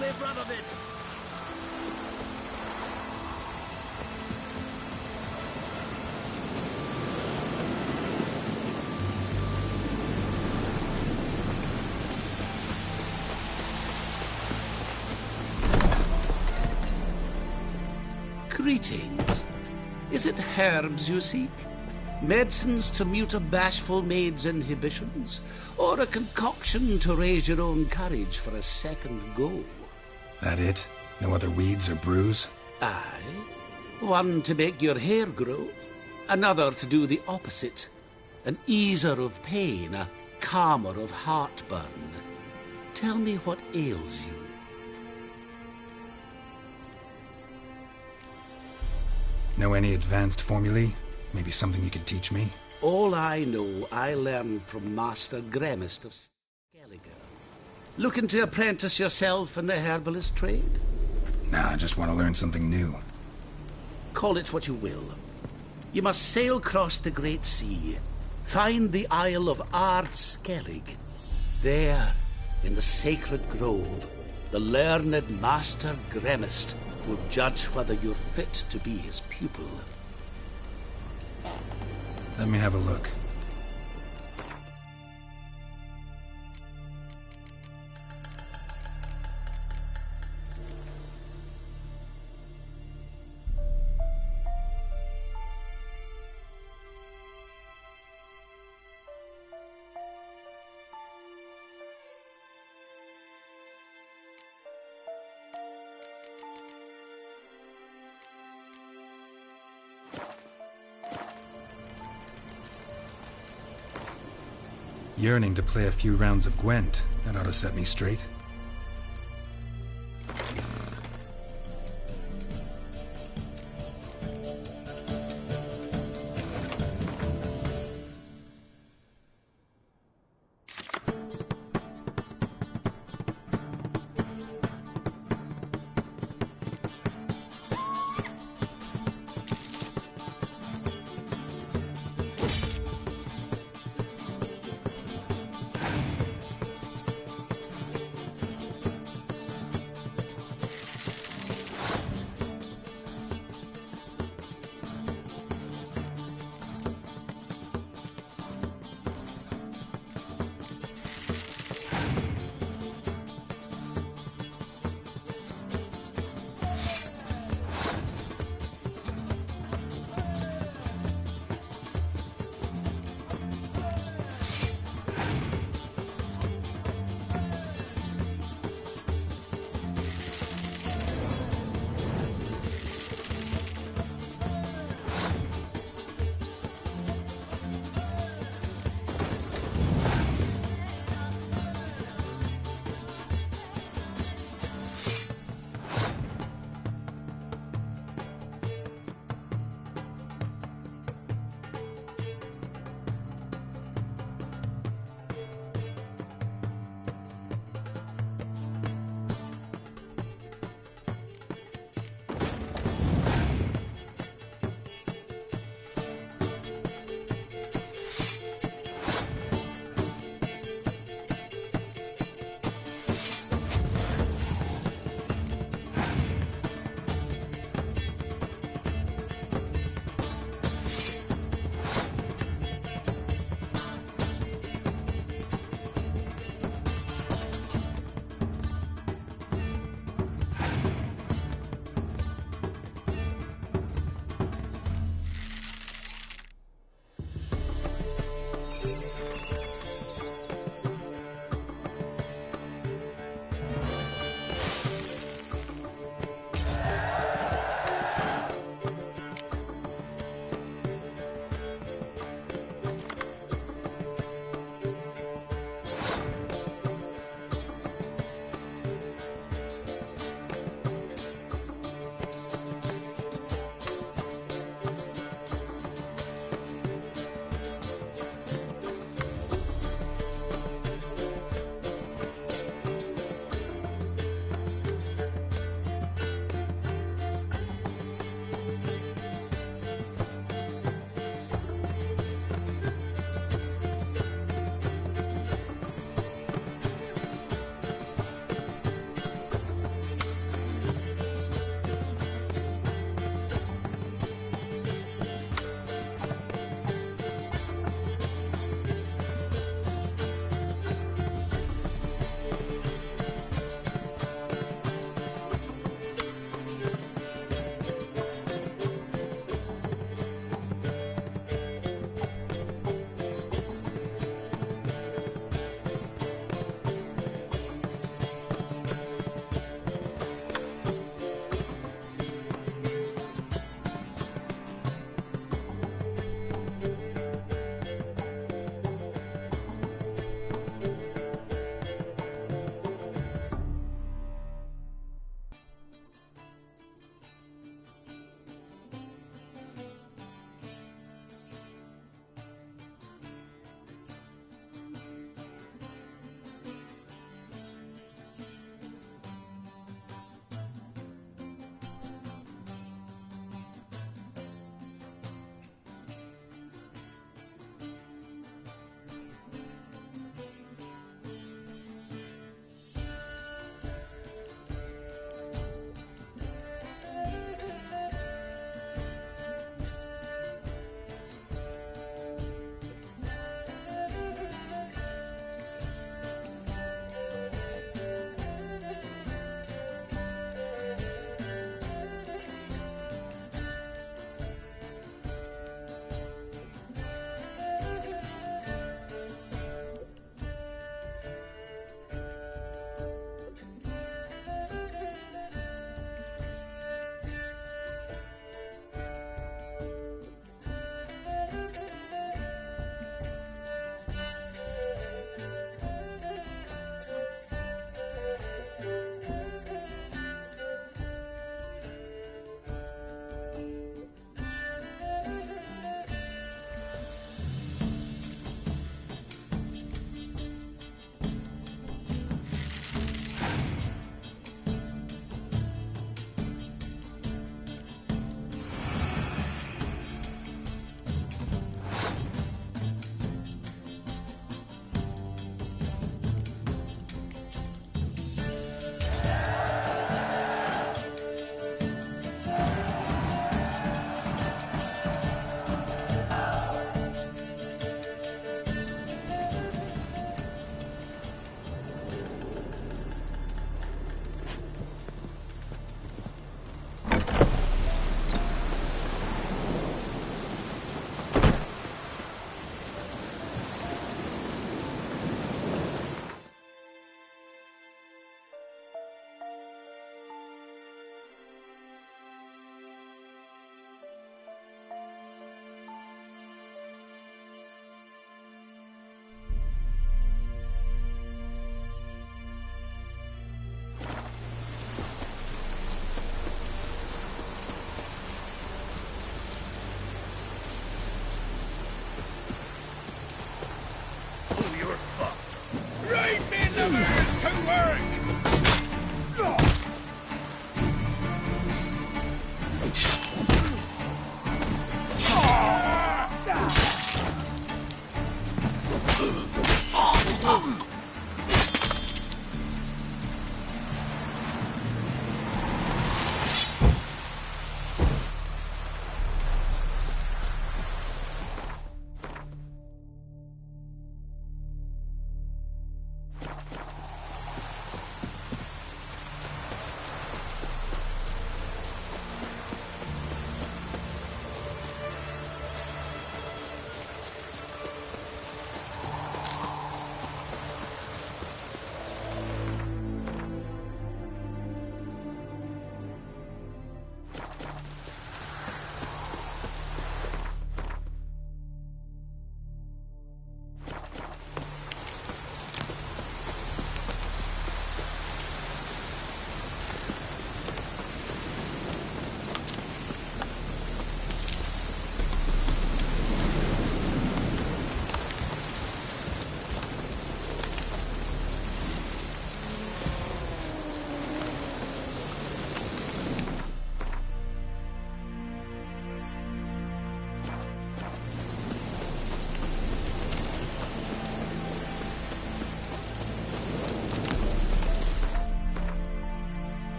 live out of it. Greetings. Is it herbs you seek? Medicines to mute a bashful maid's inhibitions? Or a concoction to raise your own courage for a second go? That it? No other weeds or brews? Aye. One to make your hair grow, another to do the opposite. An easer of pain, a calmer of heartburn. Tell me what ails you. Know any advanced formulae? Maybe something you could teach me? All I know, I learned from Master Gremist of Skellige. Looking to apprentice yourself in the herbalist trade? Nah, I just want to learn something new. Call it what you will. You must sail across the great sea, find the Isle of Ard Skellig. There, in the sacred grove, the learned Master Gremist will judge whether you're fit to be his pupil. Let me have a look. Yearning to play a few rounds of Gwent. That ought to set me straight.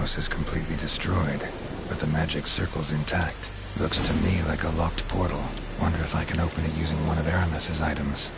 house is completely destroyed, but the magic circle's intact. Looks to me like a locked portal. Wonder if I can open it using one of Aramis's items.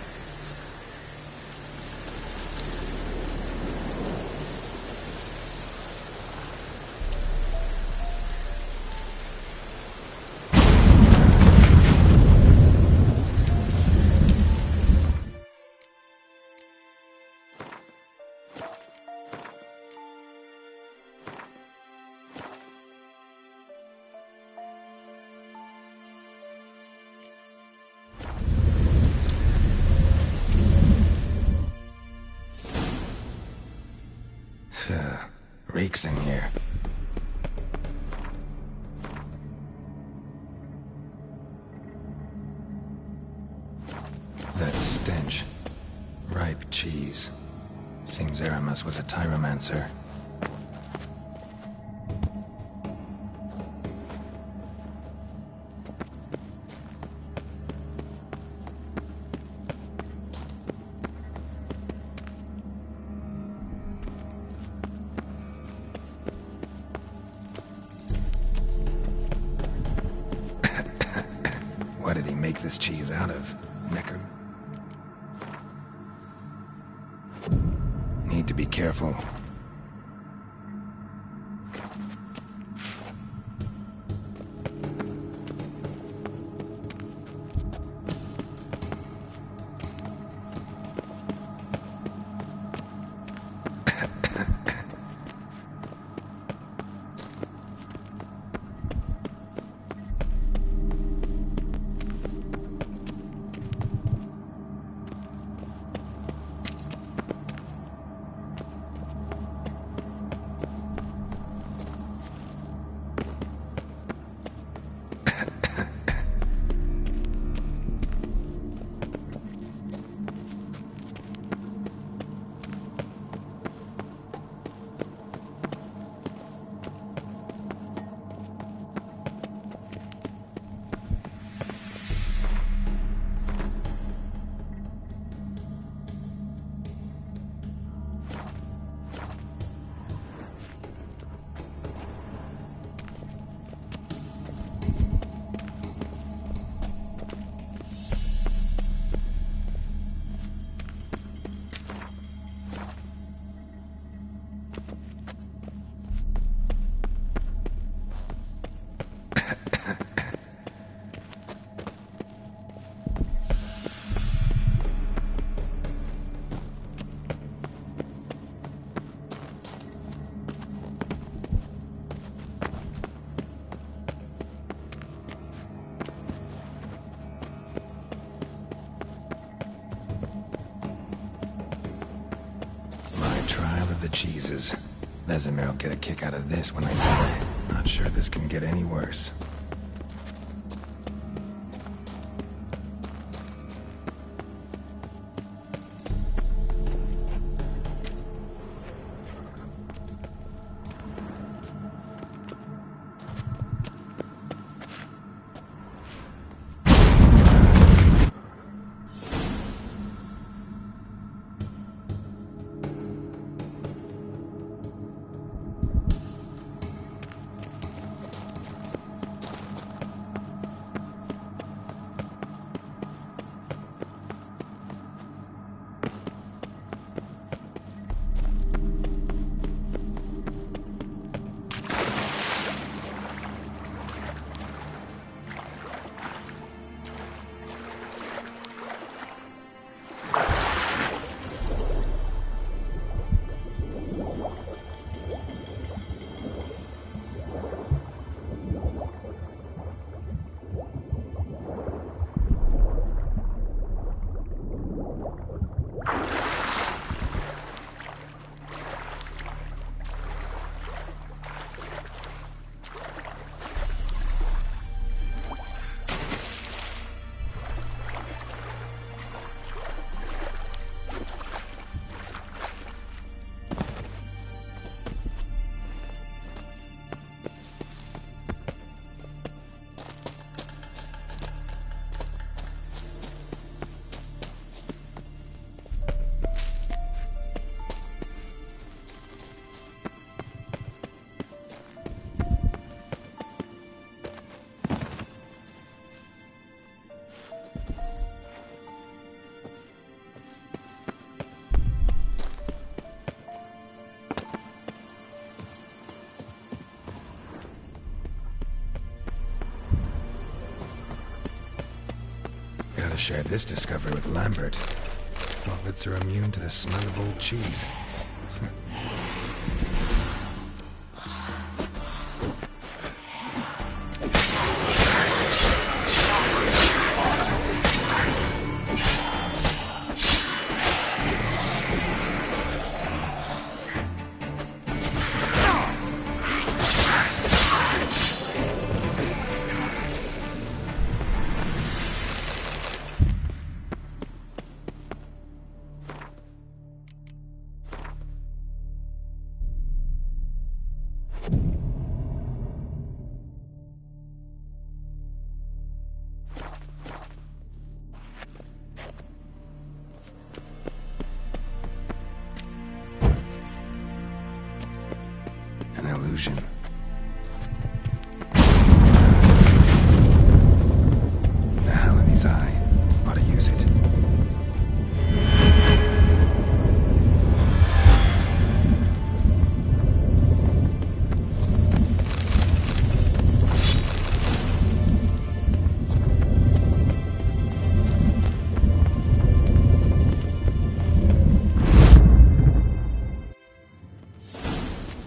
Reeks in here. That stench. Ripe cheese. Seems Aramis was a tyromancer. What did he make this cheese out of? Necker? Need to be careful. The cheeses. Vesemir will get a kick out of this when I tell him. Not sure this can get any worse. Gotta share this discovery with Lambert. Gauntlets are immune to the smell of old cheese. An illusion. The Hallone's eye. Ought to use it.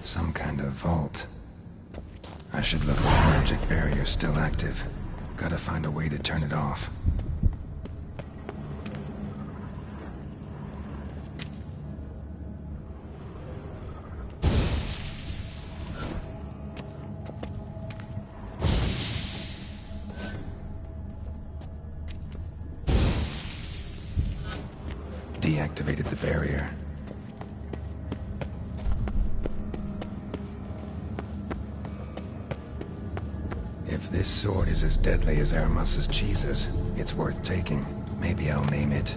Some kind of vault. I should look if the magic barrier's still active. Gotta find a way to turn it off. Deactivated the barrier. If this sword is as deadly as Aramus's cheeses, it's worth taking. Maybe I'll name it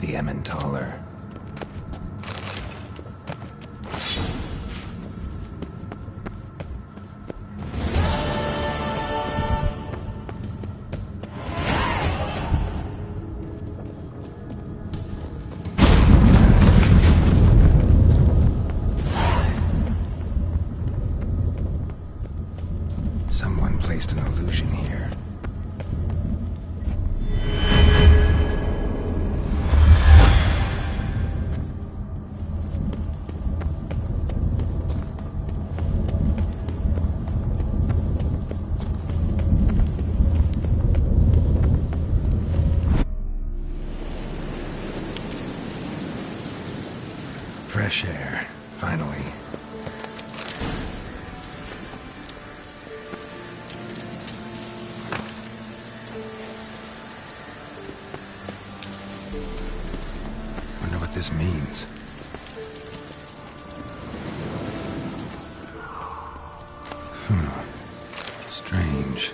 the Emmentaler. Someone placed an illusion here. Fresh air, finally. Wonder what this means. Strange.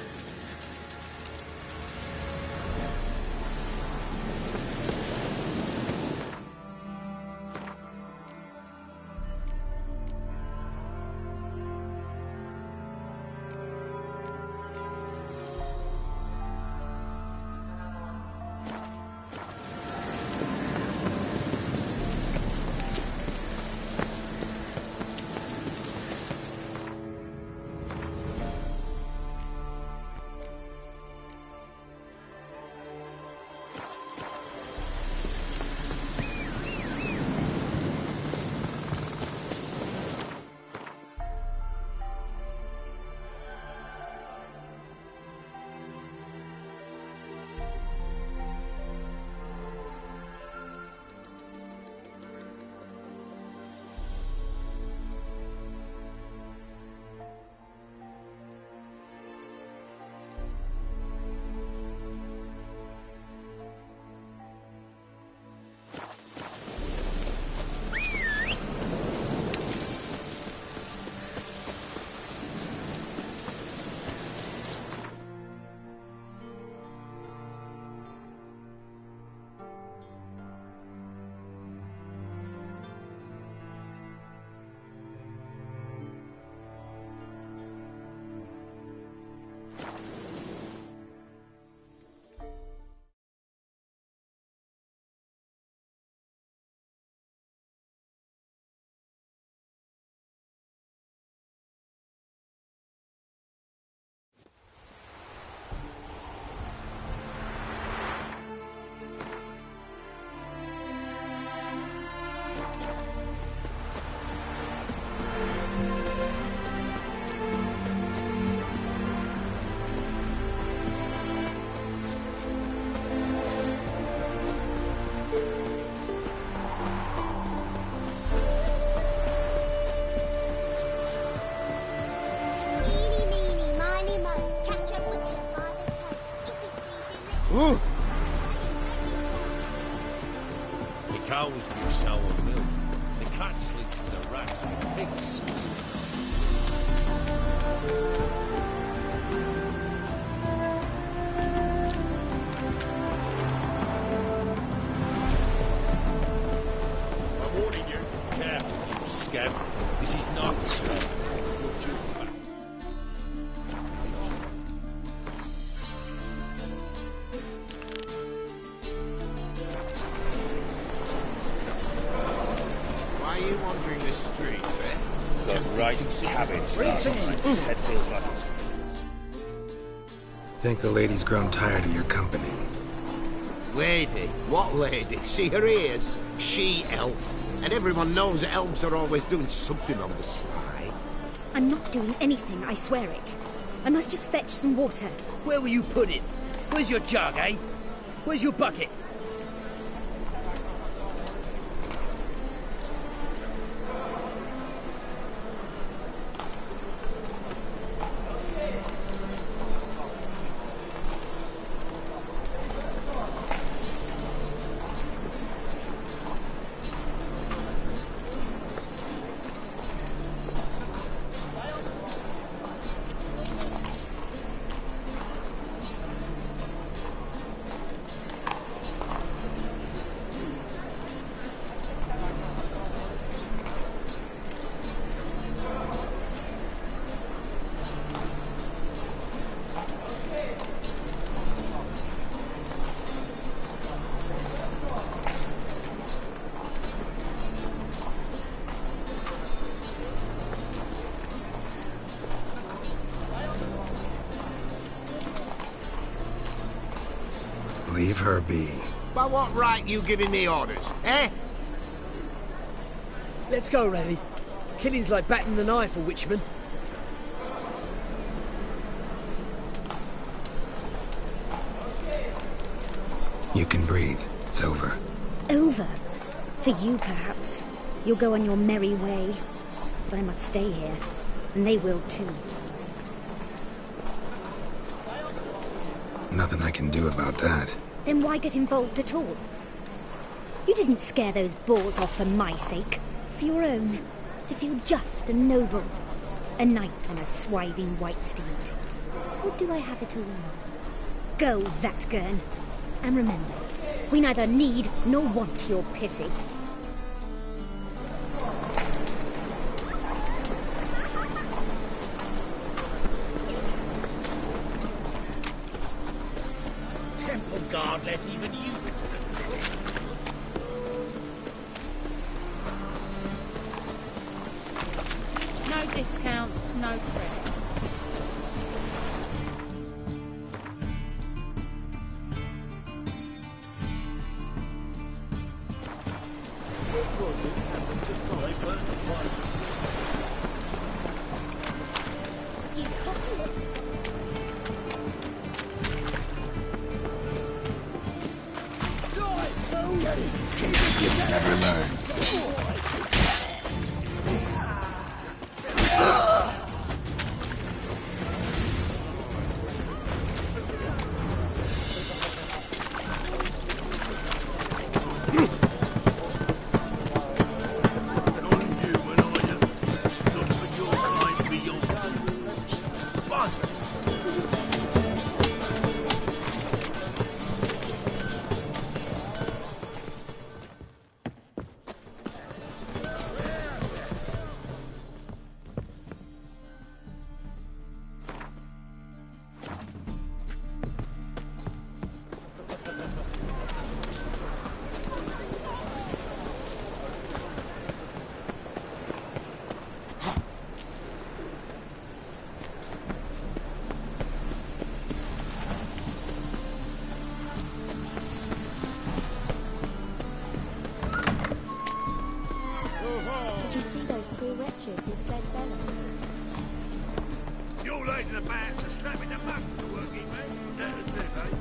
Ooh. The cows give sour milk. The cat sleeps with the rats. The pigs sleep. I'm warning you. Careful, you scamp. This is not the stuff. You'll chew back. Why are you wandering the streets, eh? The right cabbage last night. Head feels like it's... Think the lady's grown tired of your company. Lady? What lady? See her ears? She-elf. And everyone knows that elves are always doing something on the sly. I'm not doing anything, I swear it. I must just fetch some water. Where will you put it? Where's your jug, eh? Where's your bucket? Leave her be. By what right you giving me orders, eh? Let's go, Reddy. Killing's like batting the knife, a witchman. You can breathe. It's over. Over? For you, perhaps. You'll go on your merry way. But I must stay here. And they will too. Nothing I can do about that. Then why get involved at all? You didn't scare those boars off for my sake. For your own. To feel just and noble. A knight on a swiving white steed. Or do I have it all? Go, Vatgern. And remember, we neither need nor want your pity. Temple guard let even you into the pit. No discounts, no credit. You'll never learn. Non-human, are you? Not for your kind beyond rules. But Did you see those poor wretches who fled Bella? you're late to the bats are strapping them up to the working man. That is it, eh?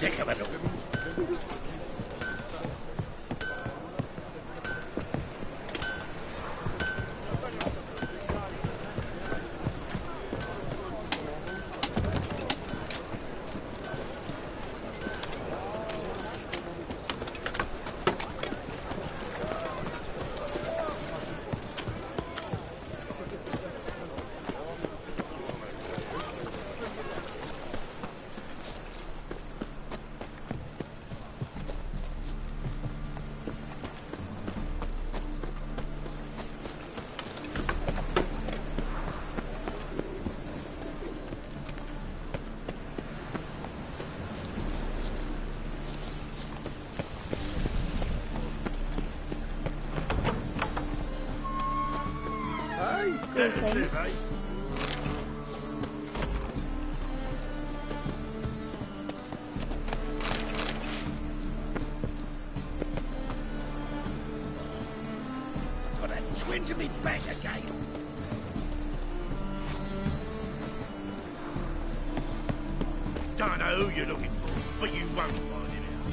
sick of it all. Greetings. Got a twinge in me back again. Don't know who you're looking for, but you won't find it out.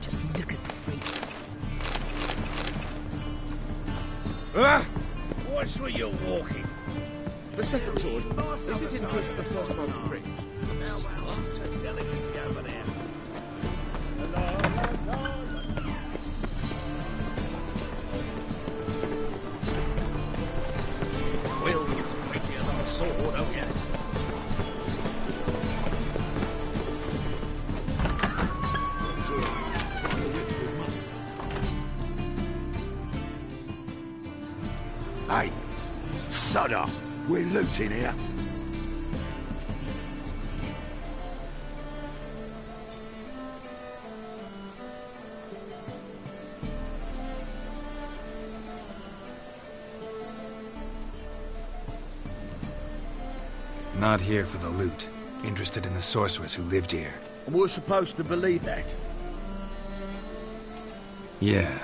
Just look at the freak. Watch where you're walking. The second sword, is it in case the first one breaks? It's a delicacy over there. Will's prettier than a sword, oh yes. Hey, sod off. We're looting here. Not here for the loot. Interested in the sorceress who lived here. We're supposed to believe that. Yeah.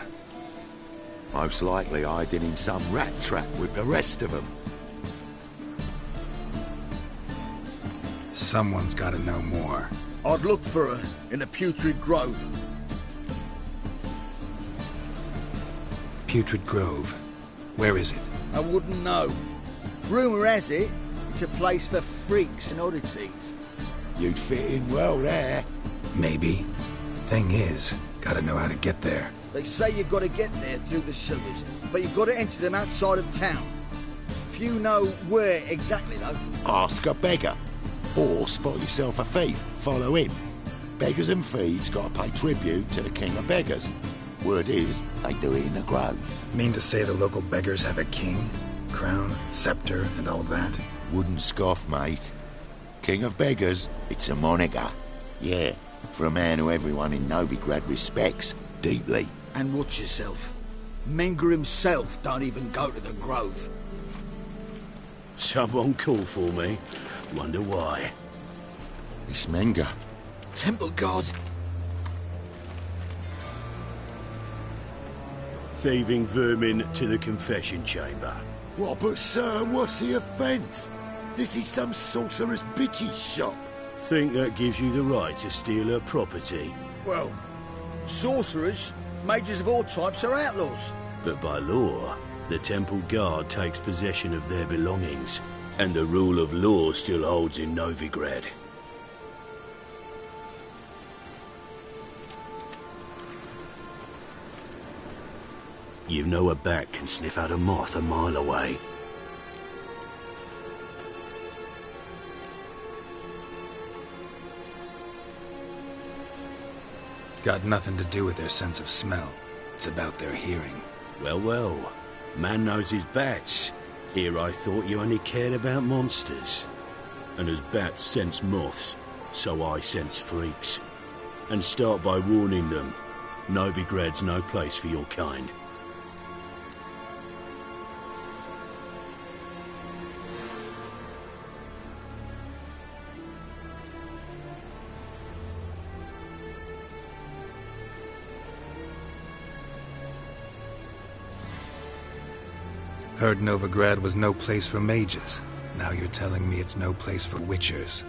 Most likely hiding in some rat trap with the rest of them. Someone's gotta know more. I'd look for her in the Putrid Grove. Putrid Grove. Where is it? I wouldn't know. Rumour has it, it's a place for freaks and oddities. You'd fit in well there. Maybe. Thing is, gotta know how to get there. They say you gotta get there through the sewers, but you gotta enter them outside of town. Few know where exactly, though. Ask a beggar. Or spot yourself a thief. Follow him. Beggars and thieves gotta pay tribute to the king of beggars. Word is, they do it in the grove. Mean to say the local beggars have a king? Crown, scepter, and all that? Wouldn't scoff, mate. King of beggars, it's a moniker. Yeah, for a man who everyone in Novigrad respects deeply. And watch yourself. Menger himself don't even go to the Grove. Someone called for me. Wonder why. It's Menger. Temple Guard. Thieving vermin to the confession chamber. What, but sir, what's the offence? This is some sorcerer's bitch's shop. Think that gives you the right to steal her property. Well, sorcerers, mages of all types are outlaws. But by law, the Temple Guard takes possession of their belongings, and the rule of law still holds in Novigrad. You know a bat can sniff out a moth a mile away. Got nothing to do with their sense of smell. It's about their hearing. Well, well. Man knows his bats. Here I thought you only cared about monsters. And as bats sense moths, so I sense freaks. And start by warning them. Novigrad's no place for your kind. Heard Novigrad was no place for mages. Now you're telling me it's no place for witchers.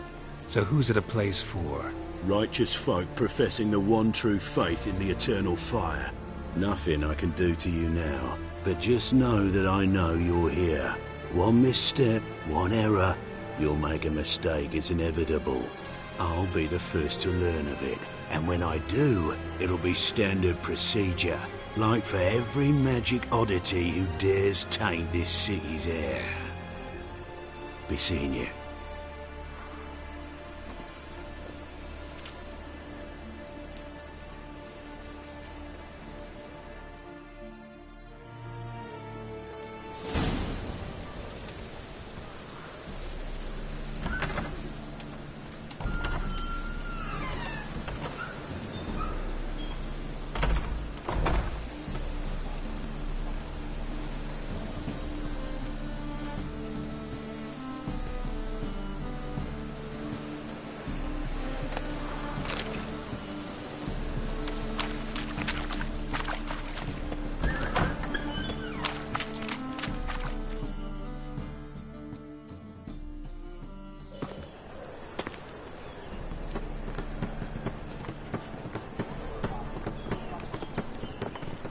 So who's it a place for? Righteous folk professing the one true faith in the eternal fire. Nothing I can do to you now, but just know that I know you're here. One misstep, one error, you'll make a mistake, it's inevitable. I'll be the first to learn of it, and when I do, it'll be standard procedure, like for every magic oddity who dares taint this city's air. Be seeing you.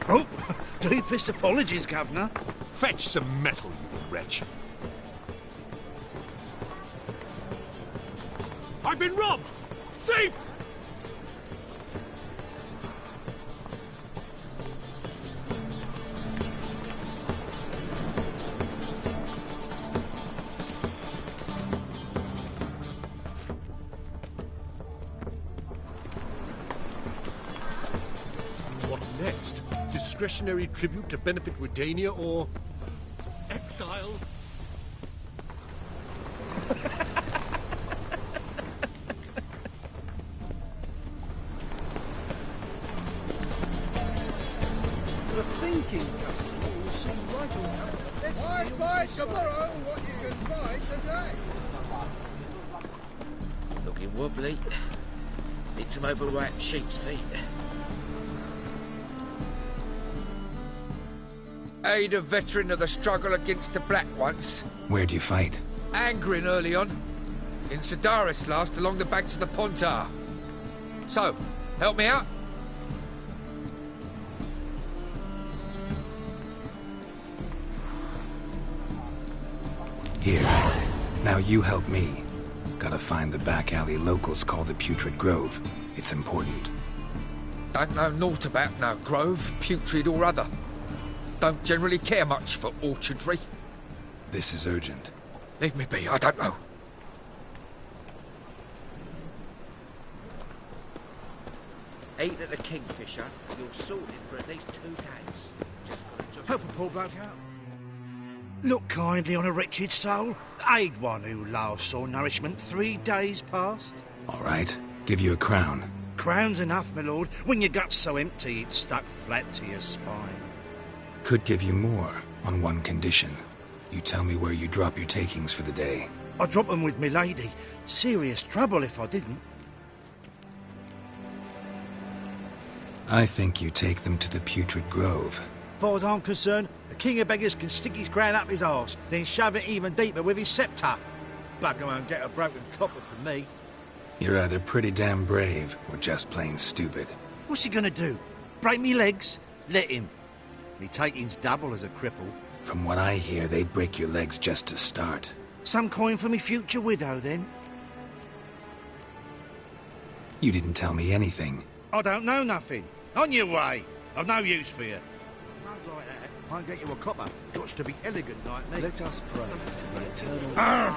Oh, deepest apologies, Governor. Fetch some metal, you wretch. I've been robbed! Thief! What next? Discretionary tribute to benefit Redania or exile? The thinking customer will see right away. Let's buy tomorrow what you can buy today. Looking wobbly. Need some overripe sheep's feet. Aid a veteran of the struggle against the Black once. Where'd you fight? Angrin early on. In Sedaris last, along the banks of the Pontar. So, help me out? Here. Now you help me. Gotta find the back alley locals call the Putrid Grove. It's important. Don't know naught about no grove, putrid or other. Don't generally care much for orchardry. This is urgent. Leave me be, I don't know. Eat at the Kingfisher, you're sorted for at least 2 days. Just gotta Help a poor bloke out. Look kindly on a wretched soul. Aid one who last saw nourishment 3 days past. All right. Give you a crown. Crown's enough, my lord, when your gut's so empty it's stuck flat to your spine. Could give you more, on one condition. You tell me where you drop your takings for the day. I'd drop them with me lady. Serious trouble if I didn't. I think you take them to the Putrid Grove. As far as I'm concerned, the king of beggars can stick his crown up his arse, then shove it even deeper with his sceptre. Bugger won't get a broken copper from me. You're either pretty damn brave, or just plain stupid. What's he gonna do? Break me legs? Let him. Me taking's double as a cripple. From what I hear, they break your legs just to start. Some coin for me future widow, then? You didn't tell me anything. I don't know nothing. On your way. I've no use for you. Not like that. Won't get you a copper. Got to be elegant like me. Let us pray to the eternal.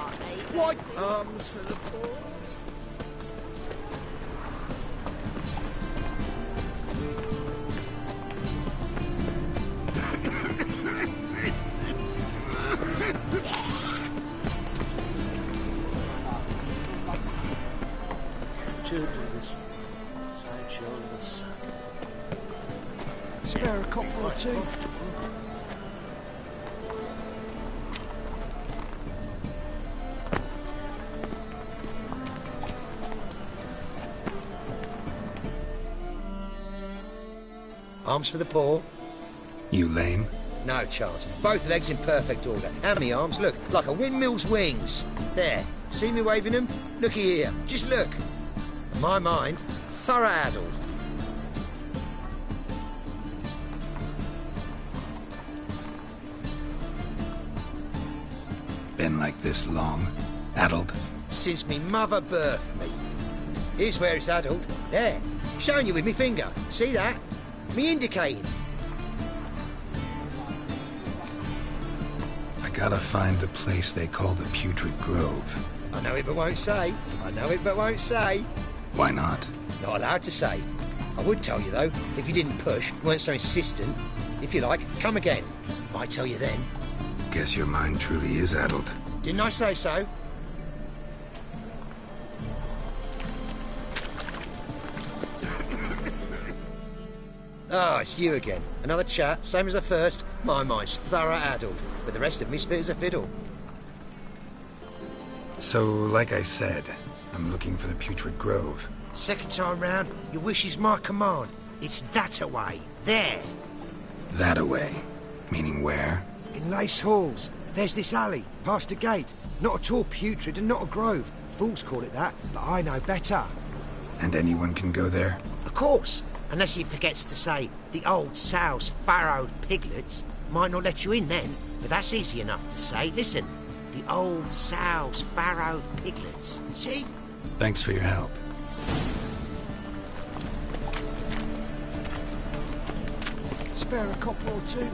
White arms for the poor. Spare a copper or two. Arms for the poor. You lame? No chance. Both legs in perfect order. And me arms, look, like a windmill's wings. There. See me waving them? Looky here. Just look. And my mind, thorough addled. Been like this long? Addled? Since me mother birthed me. Here's where it's addled. There. Showing you with me finger. See that? Me indicating. I gotta find the place they call the Putrid Grove. I know it but won't say. I know it but won't say. Why not? Not allowed to say. I would tell you, though, if you didn't push, weren't so insistent. If you like, come again. Might tell you then. Guess your mind truly is addled. Didn't I say so? Ah, it's you again. Another chat, same as the first. My mind's thorough addled, but the rest of me's fit as a fiddle. So, like I said, I'm looking for the Putrid Grove. Second time round, your wish is my command. It's that away. There. That away? Meaning where? In Lace Halls. There's this alley, past the gate. Not at all putrid and not a grove. Fools call it that, but I know better. And anyone can go there? Of course. Unless he forgets to say the old sow's farrowed piglets. Might not let you in then, but that's easy enough to say. Listen, the old sow's farrowed piglets. See? Thanks for your help. Spare a copper or two.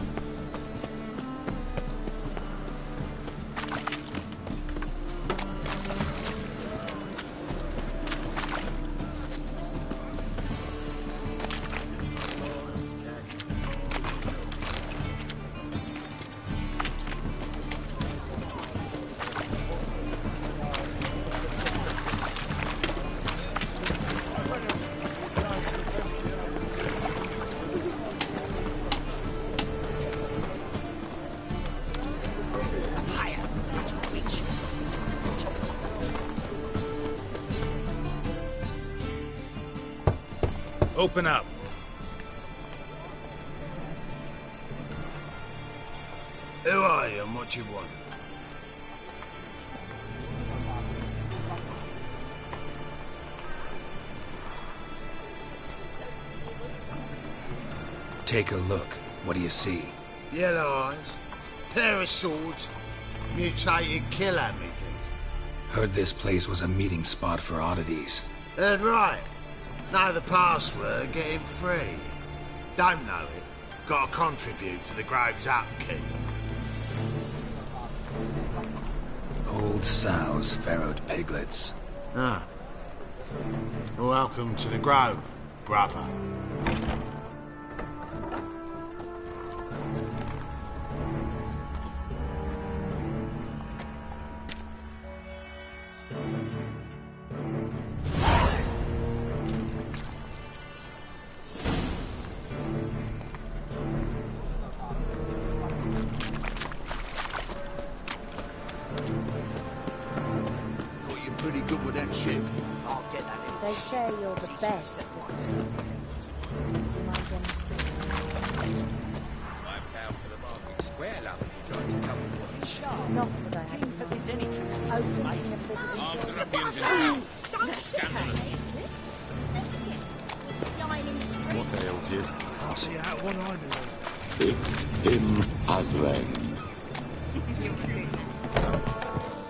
Open up. Who are you and what you want? Take a look. What do you see? Yellow eyes, pair of swords, mutated killer, methinks. Heard this place was a meeting spot for oddities. Heard right. Know the password, get him free. Don't know it, gotta contribute to the Grove's upkeep. Old sows, farrowed piglets. Ah. Welcome to the Grove, brother. Pretty good with that shiv. I'll get that in. They say you're the best at this. Do you mind demonstrating? I'm down for the market square, love, if you'd like to come and watch. Not what I had. Forbids any trick. I was thinking of visiting After your... abusing Lying in the street. What ails you? Can't see out one eye below. It him has rained.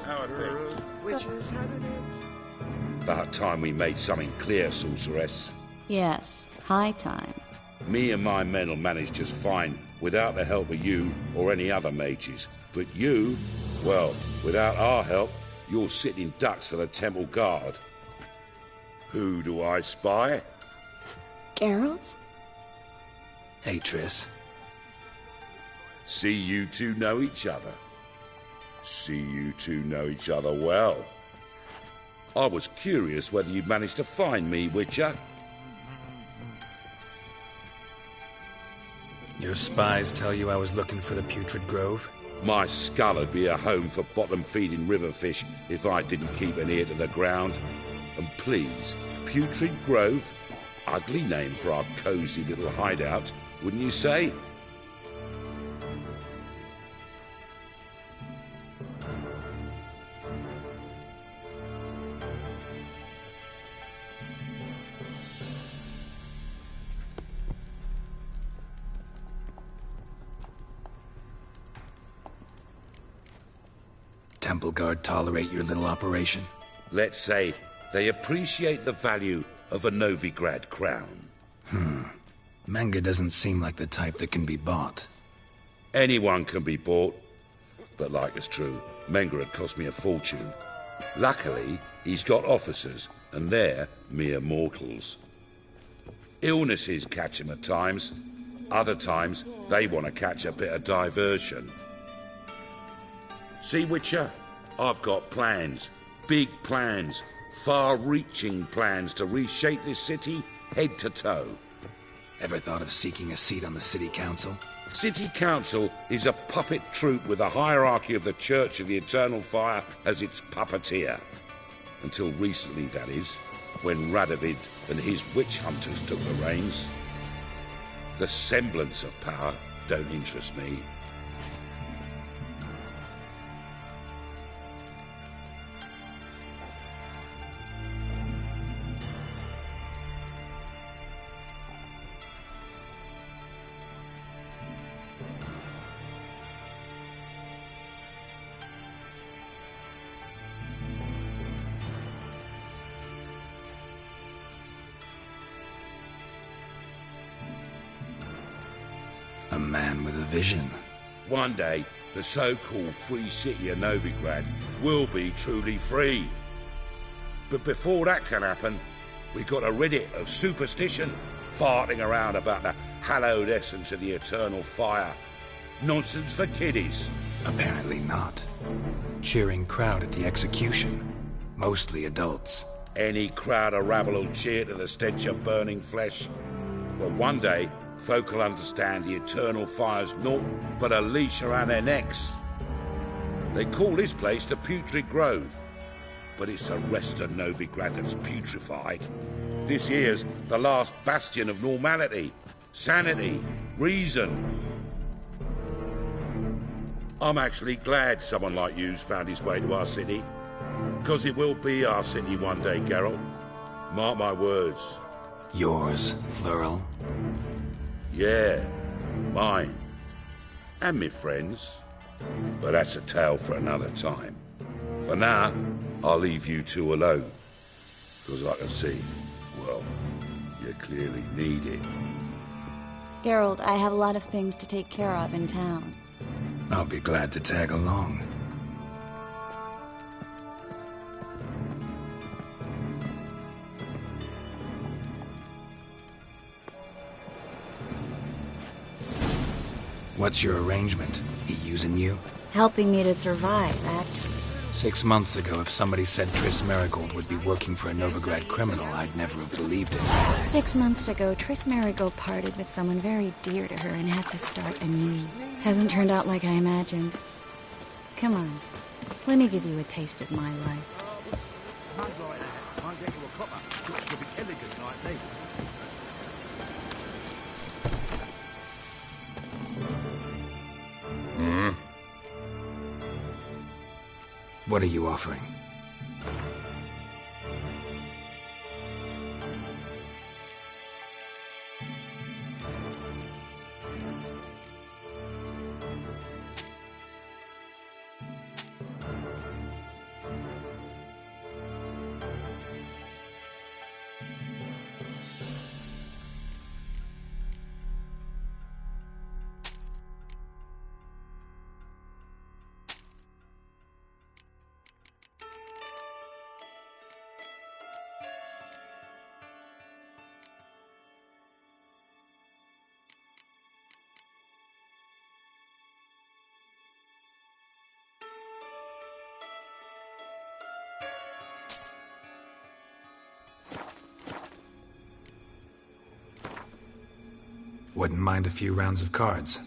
How are things? Witches had an edge. About time we made something clear, sorceress. Yes, high time. Me and my men'll manage just fine without the help of you or any other mages. But you, well, without our help, you're sitting ducks for the temple guard. Who do I spy? Geralt? Hey, Triss. See you two know each other. See you two know each other well. I was curious whether you'd managed to find me, Witcher. Your spies tell you I was looking for the Putrid Grove? My skull'd be a home for bottom-feeding river fish if I didn't keep an ear to the ground. And please, Putrid Grove? Ugly name for our cosy little hideout, wouldn't you say? Temple Guard tolerate your little operation? Let's say they appreciate the value of a Novigrad crown. Menga doesn't seem like the type that can be bought. Anyone can be bought. But like it's true, Menga had cost me a fortune. Luckily, he's got officers, and they're mere mortals. Illnesses catch him at times. Other times, they want to catch a bit of diversion. See, Witcher? I've got plans. Big plans. Far-reaching plans to reshape this city head to toe. Ever thought of seeking a seat on the city council? City Council is a puppet troupe with a hierarchy of the Church of the Eternal Fire as its puppeteer. Until recently, that is, when Radovid and his witch hunters took the reins. The semblance of power don't interest me. A man with a vision. One day, the so-called free city of Novigrad will be truly free. But before that can happen, we've got to rid it of superstition, farting around about the hallowed essence of the eternal fire. Nonsense for kiddies. Apparently not. Cheering crowd at the execution. Mostly adults. Any crowd of rabble will cheer to the stench of burning flesh. Well, one day, folk will understand the eternal fire's naught but a leash around their necks. They call this place the Putrid Grove, but it's the rest of Novigrad that's putrefied. This here's the last bastion of normality, sanity, reason. I'm actually glad someone like you's found his way to our city, because it will be our city one day, Geralt. Mark my words. Yours, plural? Yeah, mine. And me friends. But that's a tale for another time. For now, I'll leave you two alone. Because I can see, well, you clearly need it. Geralt, I have a lot of things to take care of in town. I'll be glad to tag along. What's your arrangement? He using you? Helping me to survive, actually. 6 months ago, if somebody said Triss Merigold would be working for a Novigrad criminal, I'd never have believed it. 6 months ago, Triss Merigold parted with someone very dear to her and had to start anew. Hasn't turned out like I imagined. Come on, let me give you a taste of my life. What are you offering? Wouldn't mind a few rounds of cards.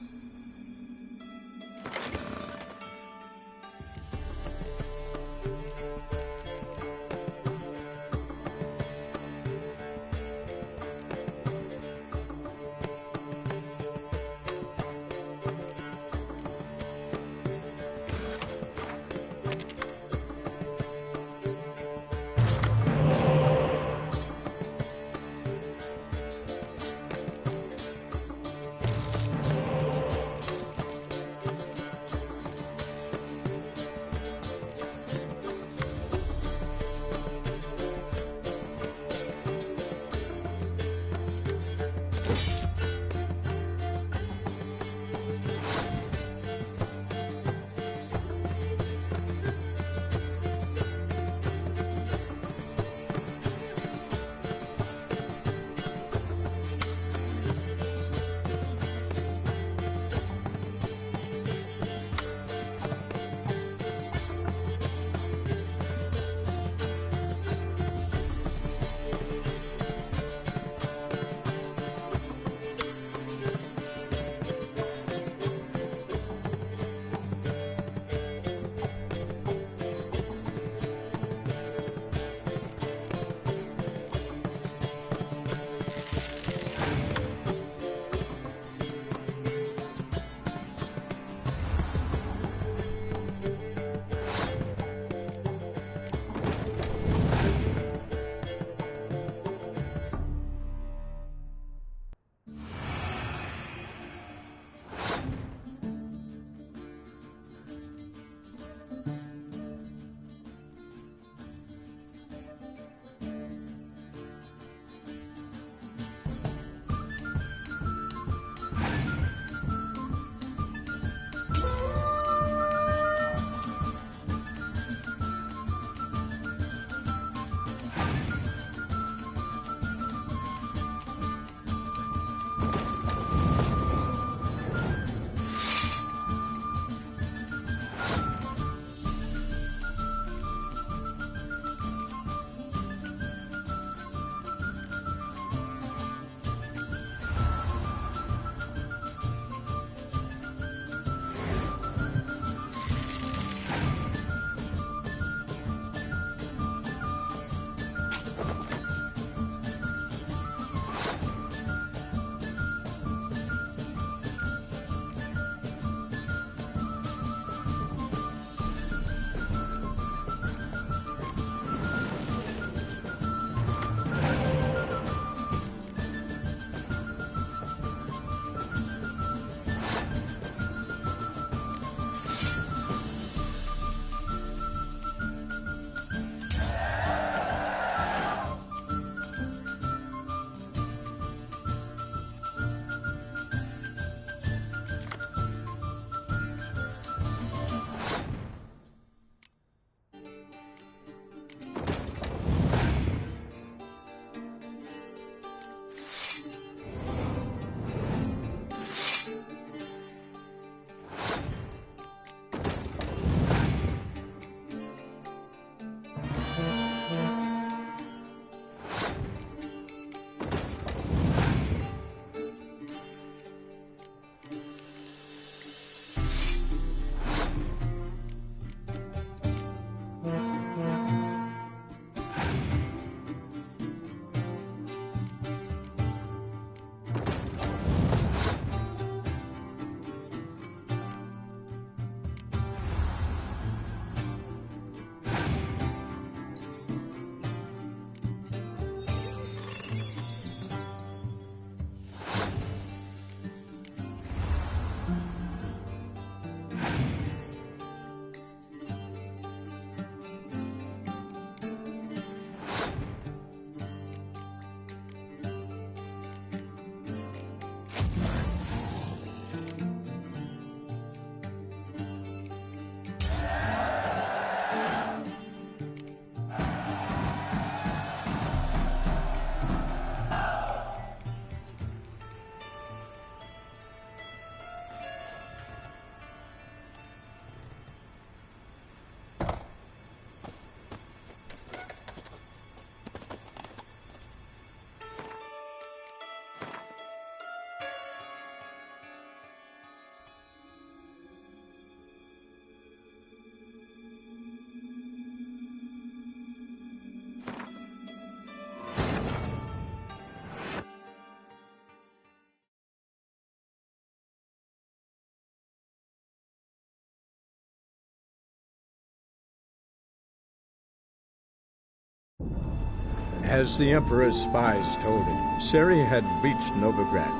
As the Emperor's spies told him, Ciri had reached Novigrad.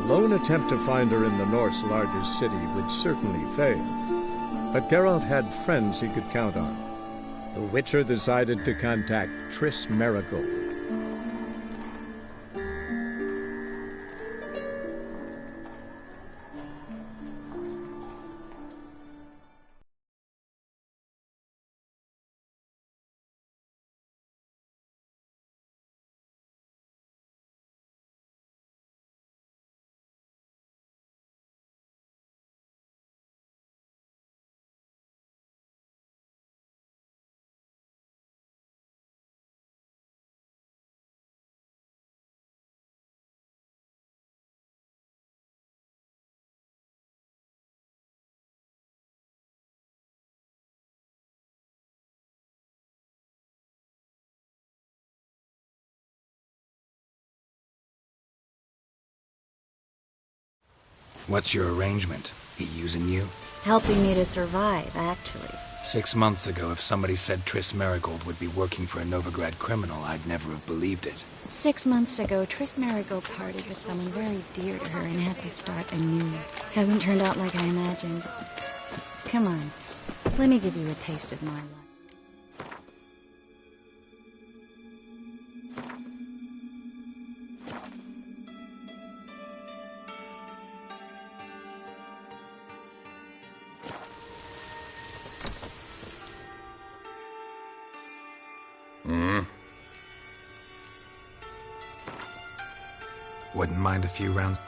A lone attempt to find her in the North's largest city would certainly fail. But Geralt had friends he could count on. The Witcher decided to contact Triss Merigold. What's your arrangement? He using you? Helping me to survive, actually. 6 months ago, if somebody said Triss Merigold would be working for a Novigrad criminal, I'd never have believed it. 6 months ago, Triss Merigold parted with someone very dear to her and had to start anew. Hasn't turned out like I imagined. Come on, let me give you a taste of my life. Wouldn't mind a few rounds.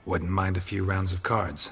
Wouldn't mind a few rounds of cards.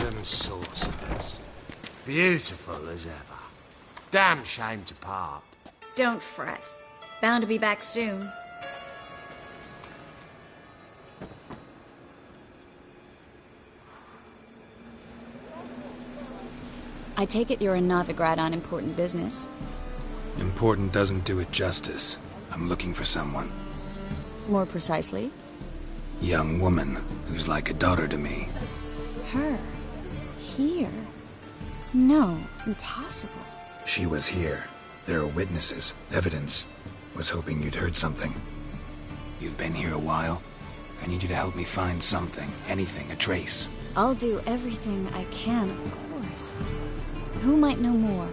Them sorcerers. Beautiful as ever. Damn shame to part. Don't fret. Bound to be back soon. I take it you're in Novigrad on important business. Important doesn't do it justice. I'm looking for someone. More precisely? Young woman who's like a daughter to me. Her? Here? No, impossible. She was here. There are witnesses, evidence. Was hoping you'd heard something. You've been here a while. I need you to help me find something, anything, a trace. I'll do everything I can, of course. Who might know more?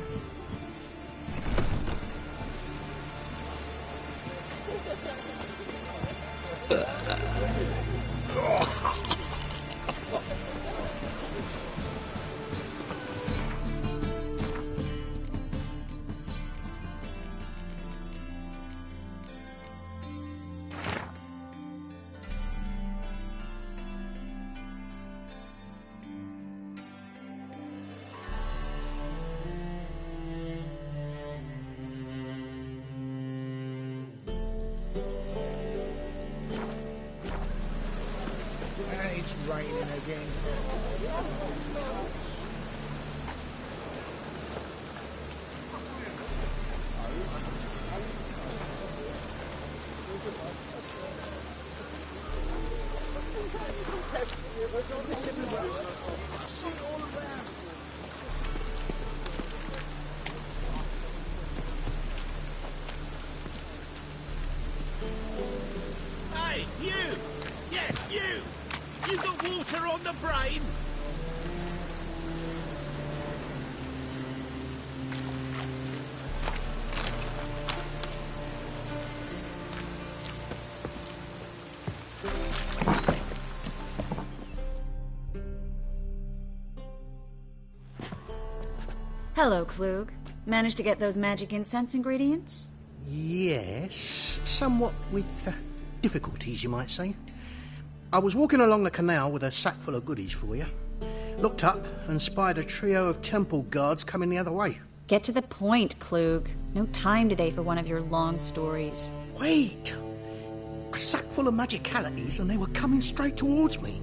It's raining again. Hey, you! Yes, you! You got water on the brain? Hello, Klug. Managed to get those magic incense ingredients? Yes, somewhat with difficulties, you might say. I was walking along the canal with a sack full of goodies for you. Looked up and spied a trio of temple guards coming the other way. Get to the point, Klug. No time today for one of your long stories. Wait! A sack full of magicalities and they were coming straight towards me.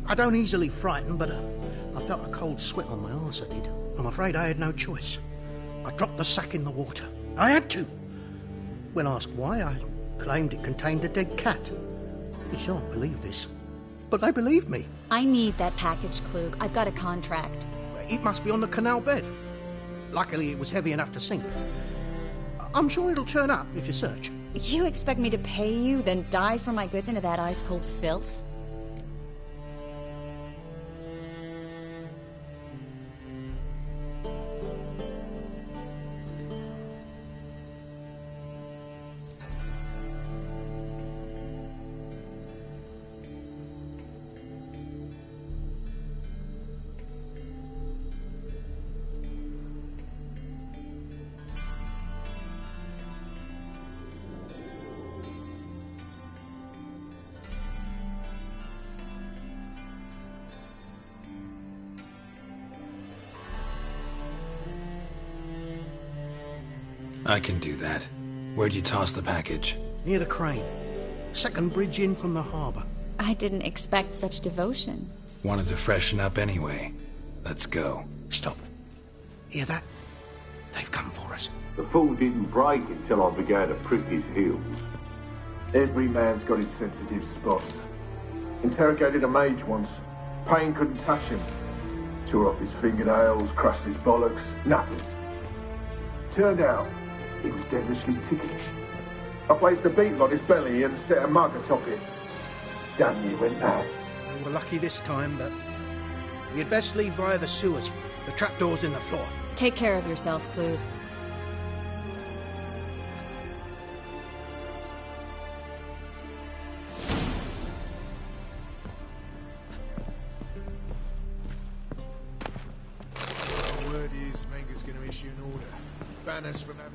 I don't easily frighten, but I felt a cold sweat on my arse, I did. I'm afraid I had no choice. I dropped the sack in the water. I had to. When asked why, I claimed it contained a dead cat. You shan't believe this, but they believed me. I need that package, Klug. I've got a contract. It must be on the canal bed. Luckily, it was heavy enough to sink. I'm sure it'll turn up if you search. You expect me to pay you, then dive for my goods into that ice-cold filth? I can do that. Where'd you toss the package? Near the crane. Second bridge in from the harbour. I didn't expect such devotion. Wanted to freshen up anyway. Let's go. Stop. Hear that? They've come for us. The fool didn't break until I began to prick his heels. Every man's got his sensitive spots. Interrogated a mage once. Pain couldn't touch him. Tore off his fingernails, crushed his bollocks, nothing. Turned out, he was devilishly ticklish. I placed a beetle on his belly and set a mug atop it. Damn near went mad. We were lucky this time, but you'd best leave via the sewers. The trapdoor's in the floor. Take care of yourself, Klug. Word is Menger's going to issue an order. Ban us from having...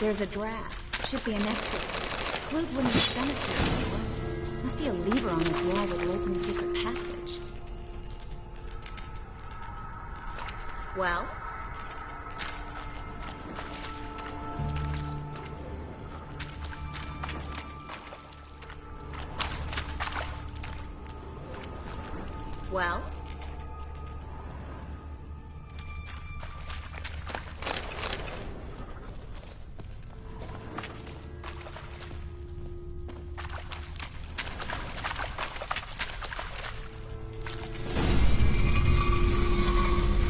There's a draft. Should be an exit. Clute wouldn't have sent us here if it wasn't. Must be a lever on this wall that will open the secret passage. Well? Well?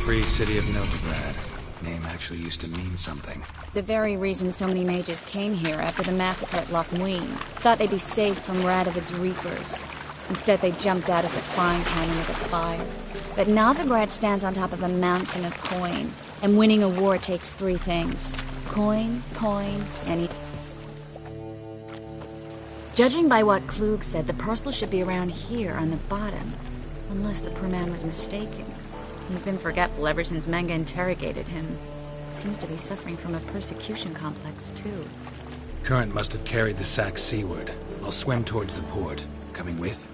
Free City of Novigrad. Name actually used to mean something. The very reason so many mages came here after the massacre at Loch Muin. Thought they'd be safe from Radovid's reapers. Instead, they jumped out of the frying pan into the fire. But Novigrad stands on top of a mountain of coin, and winning a war takes three things. Coin, and... Judging by what Klug said, the parcel should be around here on the bottom. Unless the poor man was mistaken. He's been forgetful ever since Menge interrogated him. Seems to be suffering from a persecution complex, too. Current must have carried the sack seaward. I'll swim towards the port. Coming with?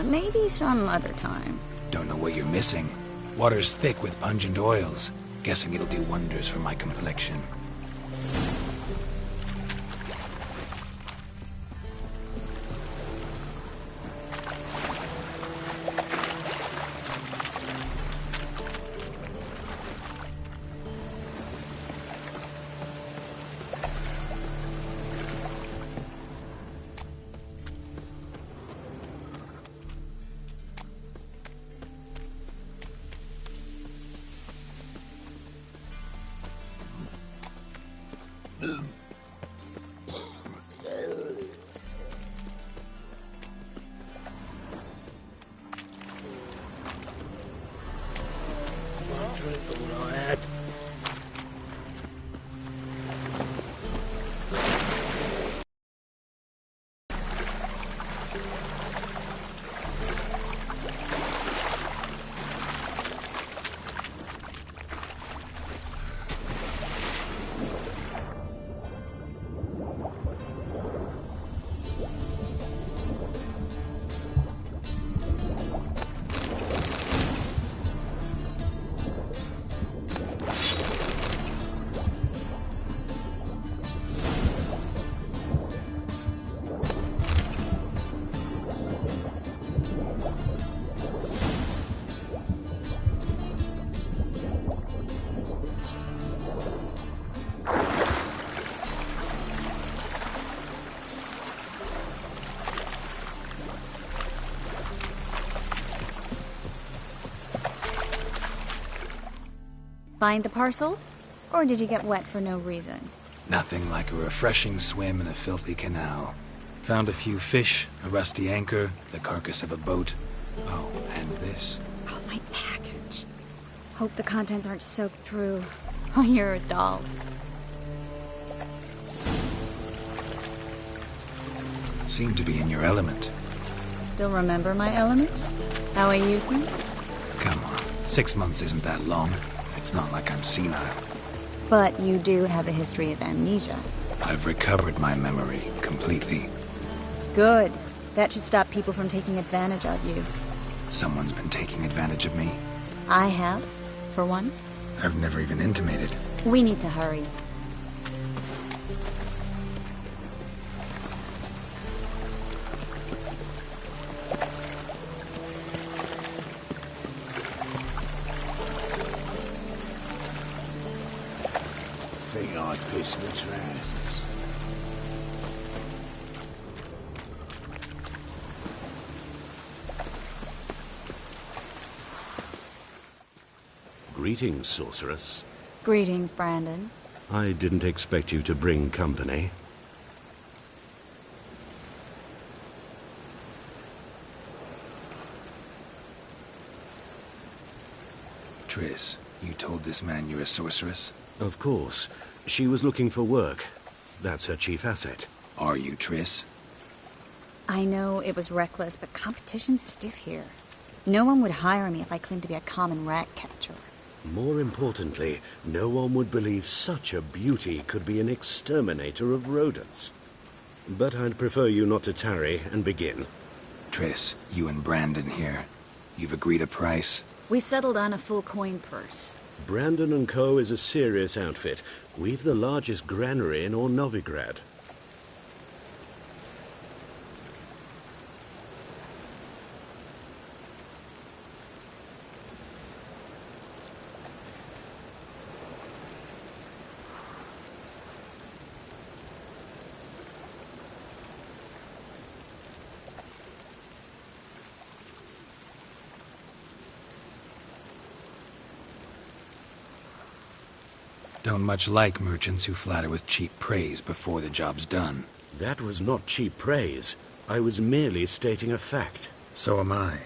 Maybe some other time. Don't know what you're missing. Water's thick with pungent oils. Guessing it'll do wonders for my complexion. Find the parcel? Or did you get wet for no reason? Nothing like a refreshing swim in a filthy canal. Found a few fish, a rusty anchor, the carcass of a boat. Oh, and this. Oh, my package. Hope the contents aren't soaked through. Oh, you're a doll. Seem to be in your element. Still remember my elements? How I used them? Come on, 6 months isn't that long. It's not like I'm senile. But you do have a history of amnesia. I've recovered my memory completely. Good. That should stop people from taking advantage of you. Someone's been taking advantage of me. I have, for one. I've never even intimated. We need to hurry. Think I'd piss my trousers. Greetings, sorceress. Greetings, Brandon. I didn't expect you to bring company. Triss, you told this man you're a sorceress? Of course. She was looking for work. That's her chief asset. Are you, Triss? I know it was reckless, but competition's stiff here. No one would hire me if I claimed to be a common rat catcher. More importantly, no one would believe such a beauty could be an exterminator of rodents. But I'd prefer you not to tarry and begin. Triss, you and Brandon here. You've agreed a price? We settled on a full coin purse. Brandon & Co. is a serious outfit. We've the largest granary in all Novigrad. Don't much like merchants who flatter with cheap praise before the job's done. That was not cheap praise. I was merely stating a fact. So am I.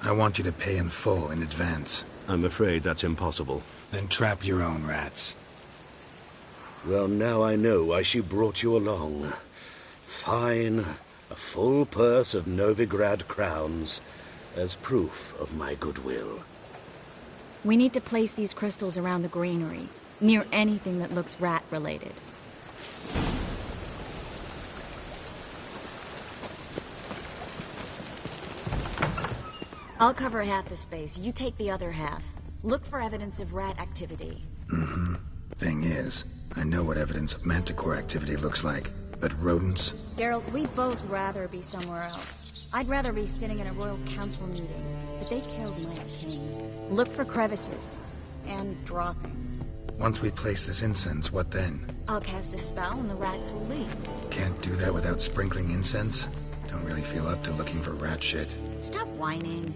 I want you to pay in full in advance. I'm afraid that's impossible. Then trap your own rats. Well, now I know why she brought you along. Fine. A full purse of Novigrad crowns as proof of my goodwill. We need to place these crystals around the granary, near anything that looks rat-related. I'll cover half the space, you take the other half. Look for evidence of rat activity. Mm-hmm. Thing is, I know what evidence of manticore activity looks like, but rodents? Geralt, we'd both rather be somewhere else. I'd rather be sitting in a royal council meeting, but they killed my king. Look for crevices and droppings. Once we place this incense, what then? I'll cast a spell and the rats will leave. Can't do that without sprinkling incense? Don't really feel up to looking for rat shit. Stop whining.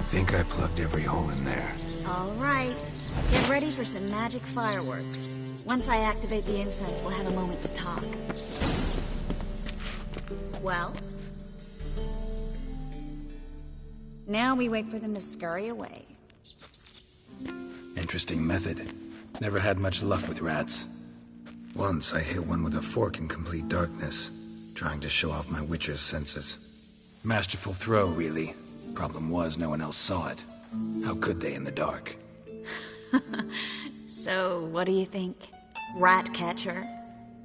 Think I plugged every hole in there. All right. Get ready for some magic fireworks. Once I activate the incense, we'll have a moment to talk. Well? Now we wait for them to scurry away. Interesting method. Never had much luck with rats. Once I hit one with a fork in complete darkness, trying to show off my witcher's senses. Masterful throw, really. Problem was, no one else saw it. How could they in the dark? So, what do you think? Rat catcher?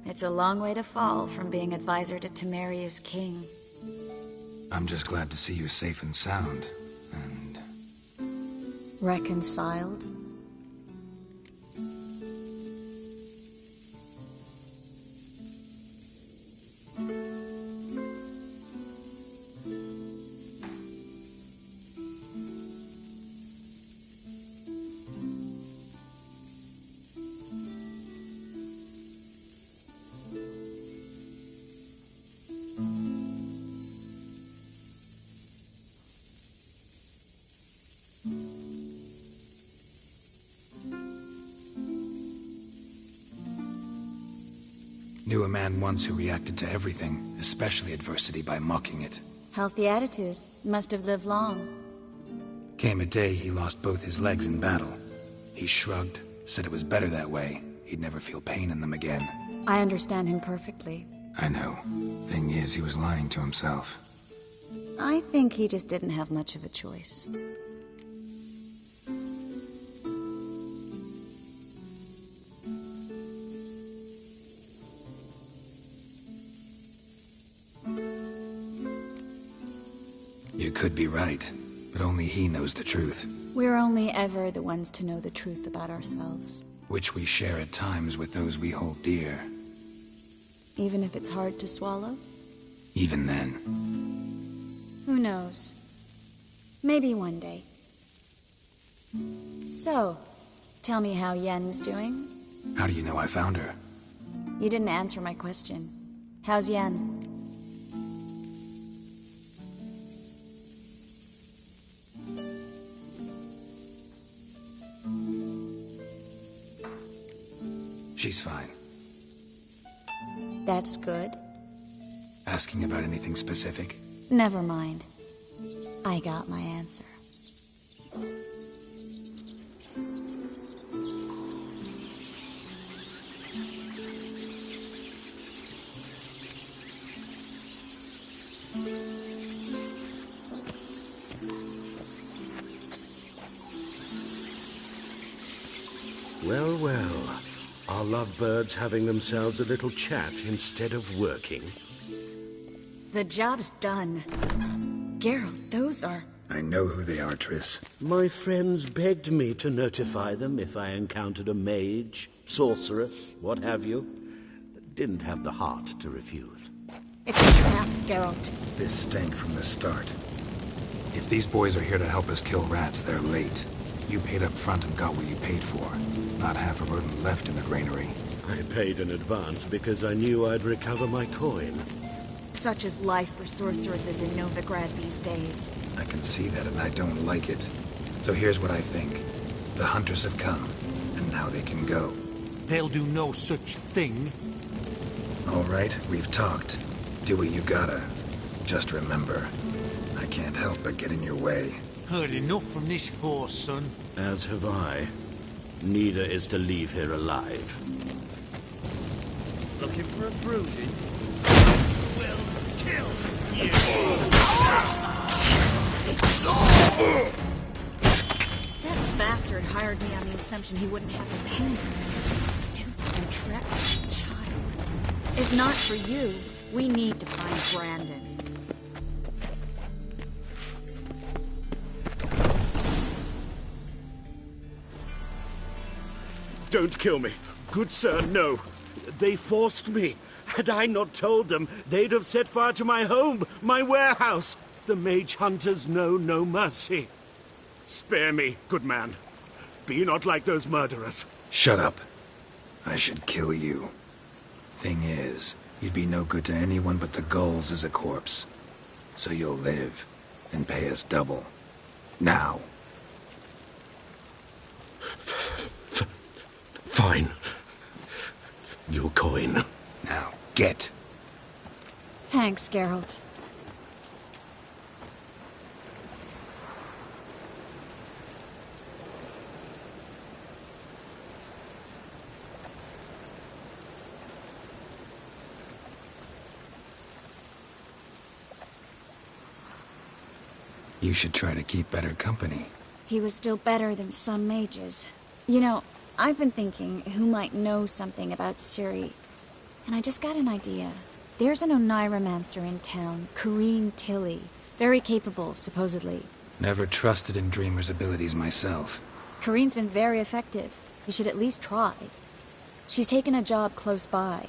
It's a long way to fall from being advisor to Temeria's king. I'm just glad to see you safe and sound, and... Reconciled? Knew a man once who reacted to everything, especially adversity, by mocking it. Healthy attitude. Must have lived long. Came a day he lost both his legs in battle. He shrugged, said it was better that way. He'd never feel pain in them again. I understand him perfectly. I know. Thing is, he was lying to himself. I think he just didn't have much of a choice. You could be right, but only he knows the truth. We're only ever the ones to know the truth about ourselves. which we share at times with those we hold dear. Even if it's hard to swallow? Even then. Who knows? Maybe one day. So, tell me how Yen's doing? How do you know I found her? You didn't answer my question. How's Yen? She's fine. That's good. Asking about anything specific? Never mind. I got my answer. Well, well. Are lovebirds having themselves a little chat instead of working? The job's done. Geralt, those are... I know who they are, Triss. My friends begged me to notify them if I encountered a mage, sorceress, what have you. Didn't have the heart to refuse. It's a trap, Geralt. This stank from the start. If these boys are here to help us kill rats, they're late. You paid up front and got what you paid for. Not half a rodent left in the granary. I paid in advance because I knew I'd recover my coin. Such is life for sorceresses in Novigrad these days. I can see that, and I don't like it. So here's what I think. The hunters have come, and now they can go. They'll do no such thing. All right, we've talked. Do what you gotta. Just remember, I can't help but get in your way. Heard enough from this horse, son. As have I. Neither is to leave here alive. Looking for a bruising? We'll kill you! That bastard hired me on the assumption he wouldn't have to pay me. Duped and trapped as a child. If not for you, we need to find Brandon. Don't kill me. Good sir, no. They forced me. Had I not told them, they'd have set fire to my home, my warehouse. The mage hunters know no mercy. Spare me, good man. Be not like those murderers. Shut up. I should kill you. Thing is, you'd be no good to anyone but the gulls as a corpse. So you'll live, and pay us double. Now. Fine. Your coin. Now, get. Thanks, Geralt. You should try to keep better company. He was still better than some mages. You know, I've been thinking who might know something about Ciri. And I just got an idea. There's an Oneiromancer in town, Corrine Tilly. Very capable, supposedly. Never trusted in Dreamer's abilities myself. Corrine's been very effective. You should at least try. She's taken a job close by.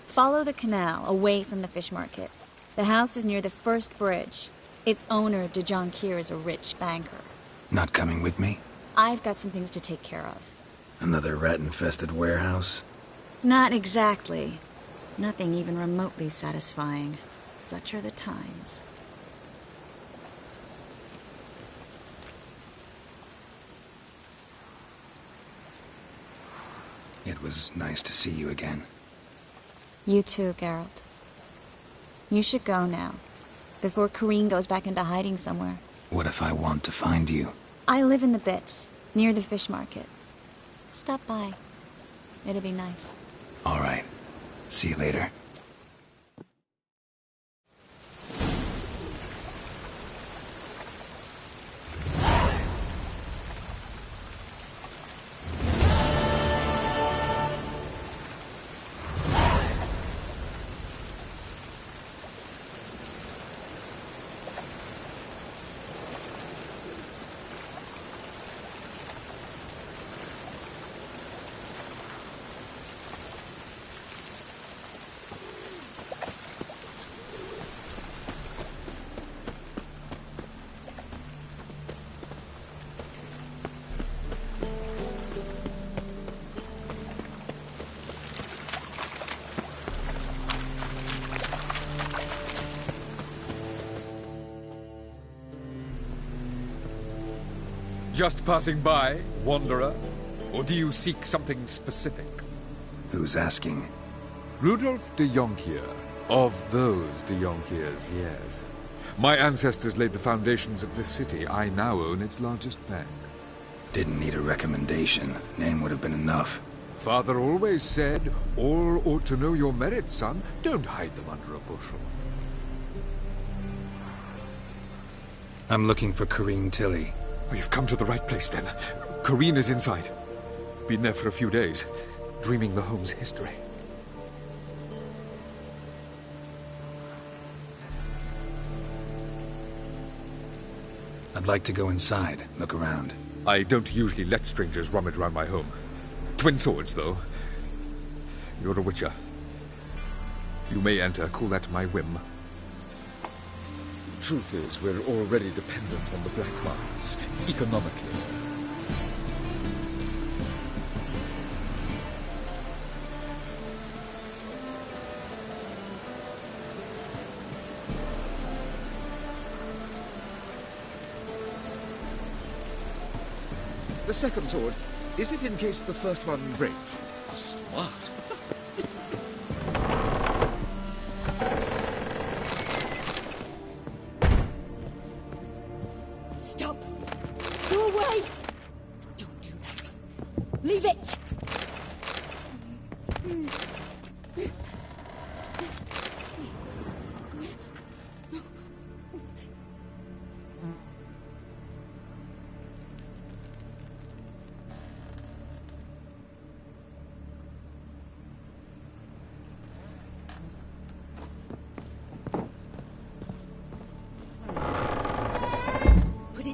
Follow the canal, away from the fish market. The house is near the first bridge. Its owner, de Jonquier, is a rich banker. Not coming with me? I've got some things to take care of. Another rat-infested warehouse? Not exactly. Nothing even remotely satisfying. Such are the times. It was nice to see you again. You too, Geralt. You should go now, before Corrine goes back into hiding somewhere. What if I want to find you? I live in the Bits, near the fish market. Stop by. It'll be nice. All right. See you later. Just passing by, wanderer? Or do you seek something specific? Who's asking? Rudolf de Jonkier. Of those de Jonkiers, yes. My ancestors laid the foundations of this city. I now own its largest bank. Didn't need a recommendation. Name would have been enough. Father always said, all ought to know your merits, son. Don't hide them under a bushel. I'm looking for Corrine Tilly. Oh, you've come to the right place, then. Corrine is inside. Been there for a few days, dreaming the home's history. I'd like to go inside, look around. I don't usually let strangers rummage around my home. Twin swords, though. You're a witcher. You may enter, call that my whim. Truth is, we're already dependent on the Black Mines, economically. The second sword, is it in case the first one breaks? Smart. Stop! Go away! Don't do that. Leave it!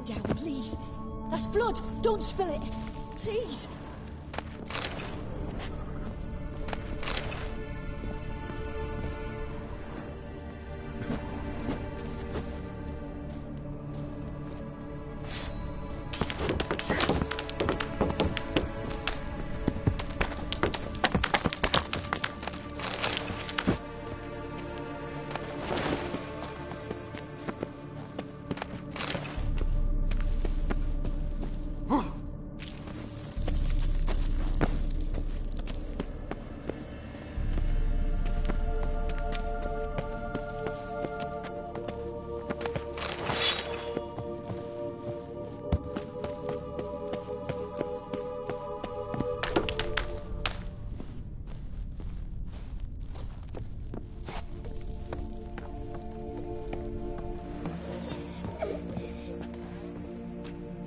Down, please. That's blood. Don't spill it. Please.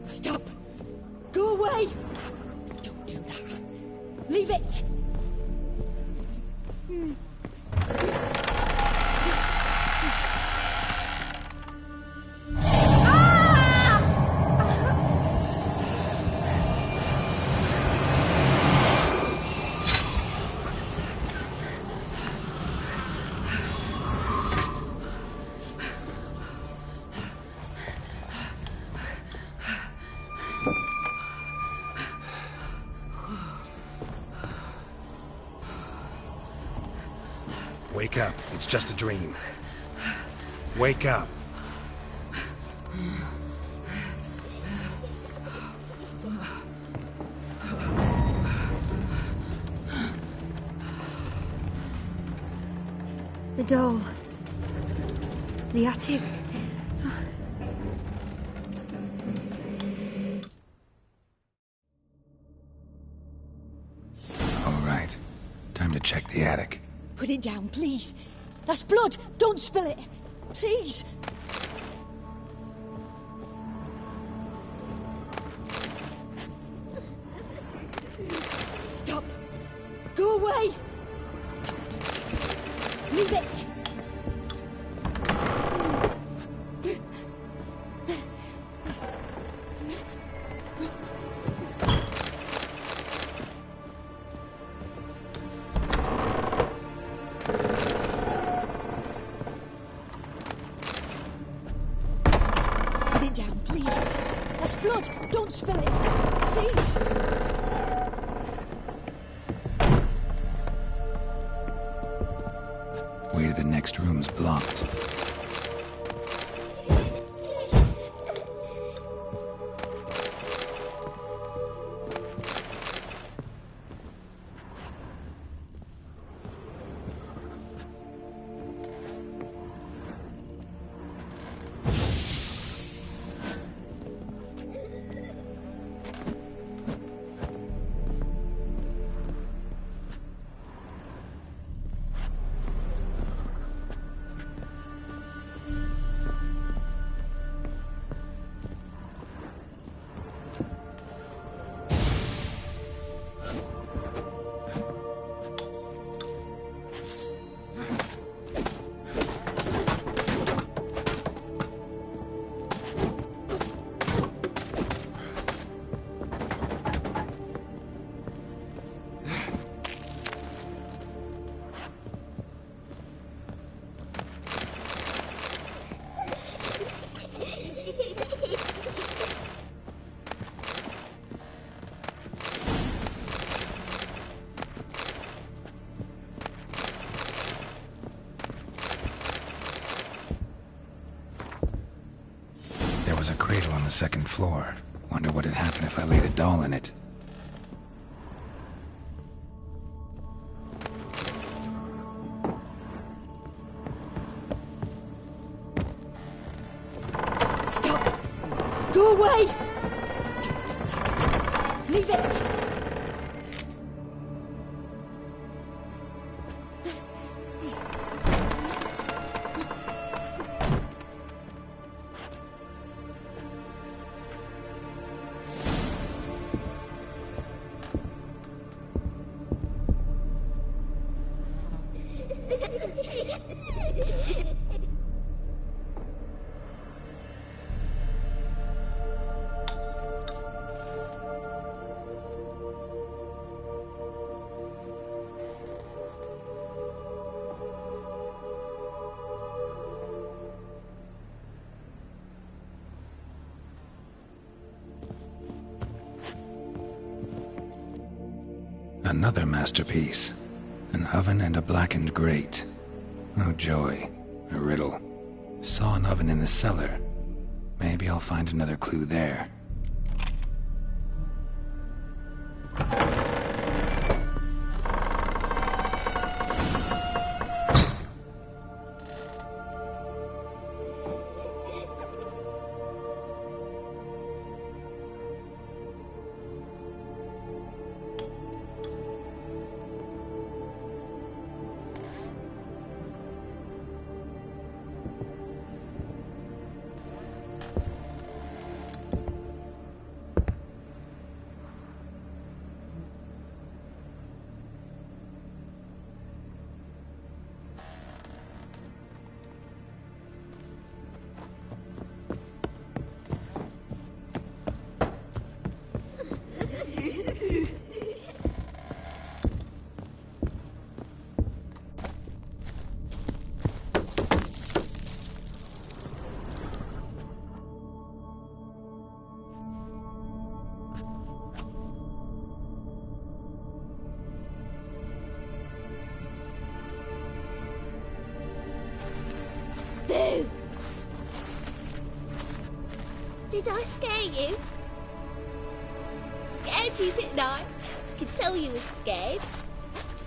Stop! Go away! Don't do that. Leave it! Wake up. It's just a dream. Wake up. The doll. The attic. All right. Time to check the attic. Put it down, please. That's blood. Don't spill it. Please. Stop. Go away. Leave it. Blood! Don't spill it! Please! Way to the next room's blocked. was a cradle on the second floor. Wonder what'd happen if I laid a doll in it. Stop! Go away! Don't do that. Leave it! Another masterpiece. An oven and a blackened grate. Oh joy. A riddle. Saw an oven in the cellar. Maybe I'll find another clue there. Boo! Did I scare you? Scared you, didn't I? I could tell you was scared.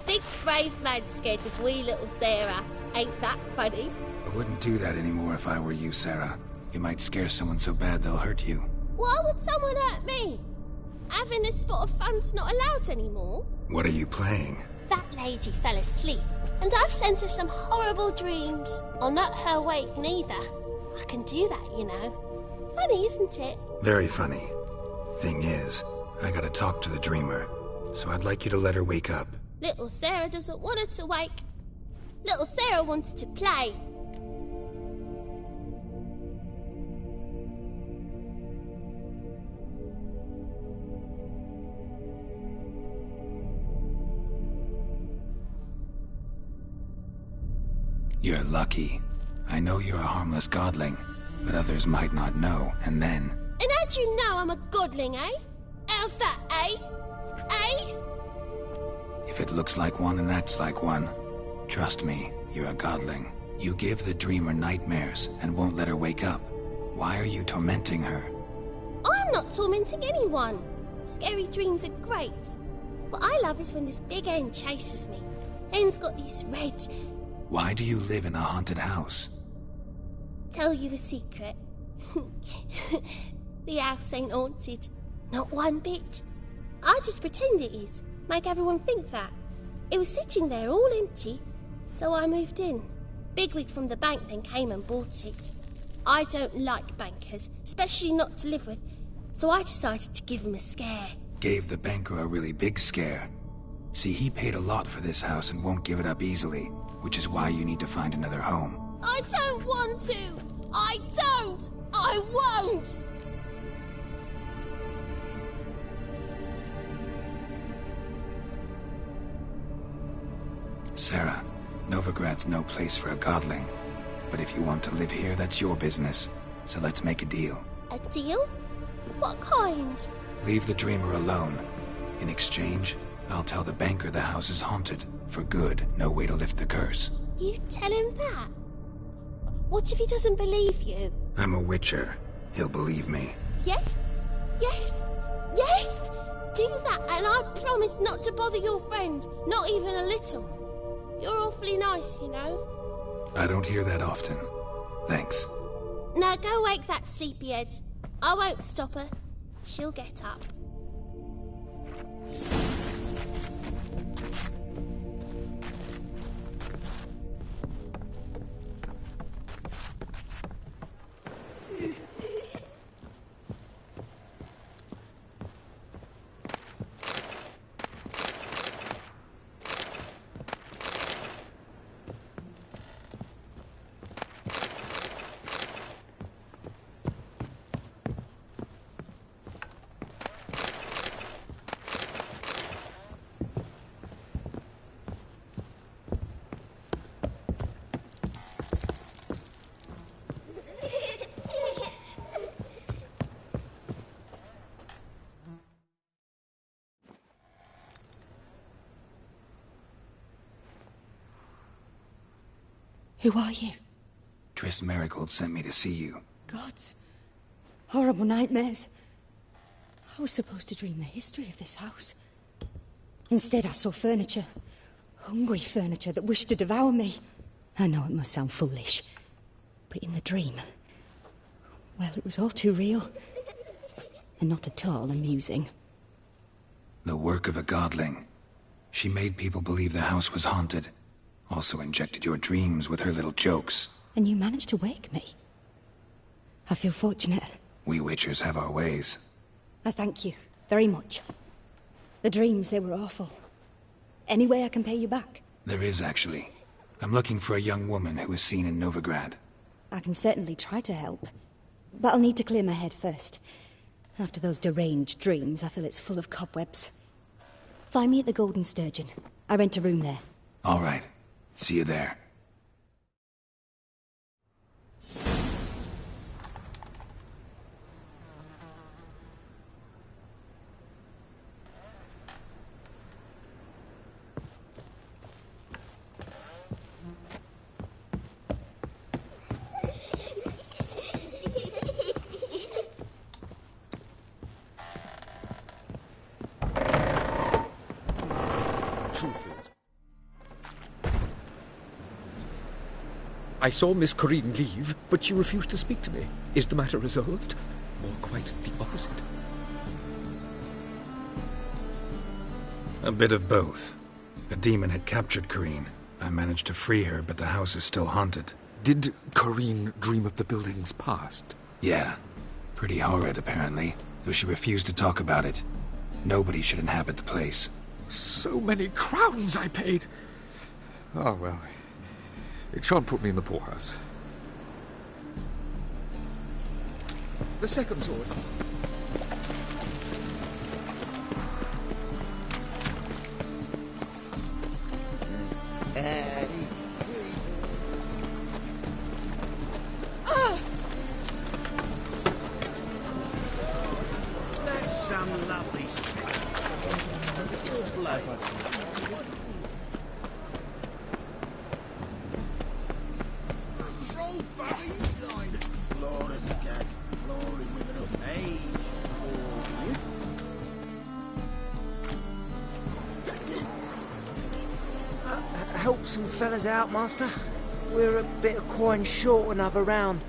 Big brave man scared of wee little Sarah. Ain't that funny? I wouldn't do that anymore if I were you, Sarah. You might scare someone so bad they'll hurt you. Why would someone hurt me? Having a spot of fun's not allowed anymore. What are you playing? That lady fell asleep, and I've sent her some horrible dreams. I'll not her wake neither. I can do that, you know. Funny, isn't it? Very funny. Thing is, I gotta talk to the dreamer, so I'd like you to let her wake up. Little Sarah doesn't want her to wake. Little Sarah wants to play. You're lucky. I know you're a harmless godling, but others might not know, and then... And how'd you know I'm a godling, eh? How's that, eh? Eh? If it looks like one and acts like one, trust me, you're a godling. You give the dreamer nightmares and won't let her wake up. Why are you tormenting her? I'm not tormenting anyone. Scary dreams are great. What I love is when this big hen chases me. Hen's got these red... Why do you live in a haunted house? Tell you a secret. The house ain't haunted. Not one bit. I just pretend it is. Make everyone think that. It was sitting there all empty, so I moved in. Bigwig from the bank then came and bought it. I don't like bankers, especially not to live with, so I decided to give him a scare. Gave the banker a really big scare. See, he paid a lot for this house and won't give it up easily, which is why you need to find another home. I don't want to! I don't! I won't! Sarah, Novigrad's no place for a godling. But if you want to live here, that's your business. So let's make a deal. A deal? What kind? Leave the dreamer alone. In exchange, I'll tell the banker the house is haunted. For good, no way to lift the curse. You tell him that? What if he doesn't believe you? I'm a witcher. he'll believe me. Yes? Yes? Yes! Do that, and I promise not to bother your friend. Not even a little. You're awfully nice, you know. I don't hear that often. Thanks. Now go wake that sleepyhead. I won't stop her. She'll get up. Who are you? Triss Merigold sent me to see you. Gods. Horrible nightmares. I was supposed to dream the history of this house. Instead, I saw furniture. Hungry furniture that wished to devour me. I know it must sound foolish, but in the dream, well, it was all too real. And not at all amusing. The work of a godling. She made people believe the house was haunted. Also injected your dreams with her little jokes. And you managed to wake me. I feel fortunate. We Witchers have our ways. I thank you very much. The dreams, they were awful. Any way I can pay you back? There is, actually. I'm looking for a young woman who was seen in Novigrad. I can certainly try to help. But I'll need to clear my head first. After those deranged dreams, I feel it's full of cobwebs. Find me at the Golden Sturgeon. I rent a room there. All right. See you there. I saw Miss Corinne leave, but she refused to speak to me. Is the matter resolved? Or quite the opposite? A bit of both. A demon had captured Corinne. I managed to free her, but the house is still haunted. Did Corinne dream of the building's past? Yeah. Pretty horrid, apparently, though she refused to talk about it. Nobody should inhabit the place. So many crowns I paid! Oh, well... It shan't put me in the poorhouse. The second sword. That's some lovely stuff. Your blade. Help some fellas out, Master. We're a bit of coin short another round.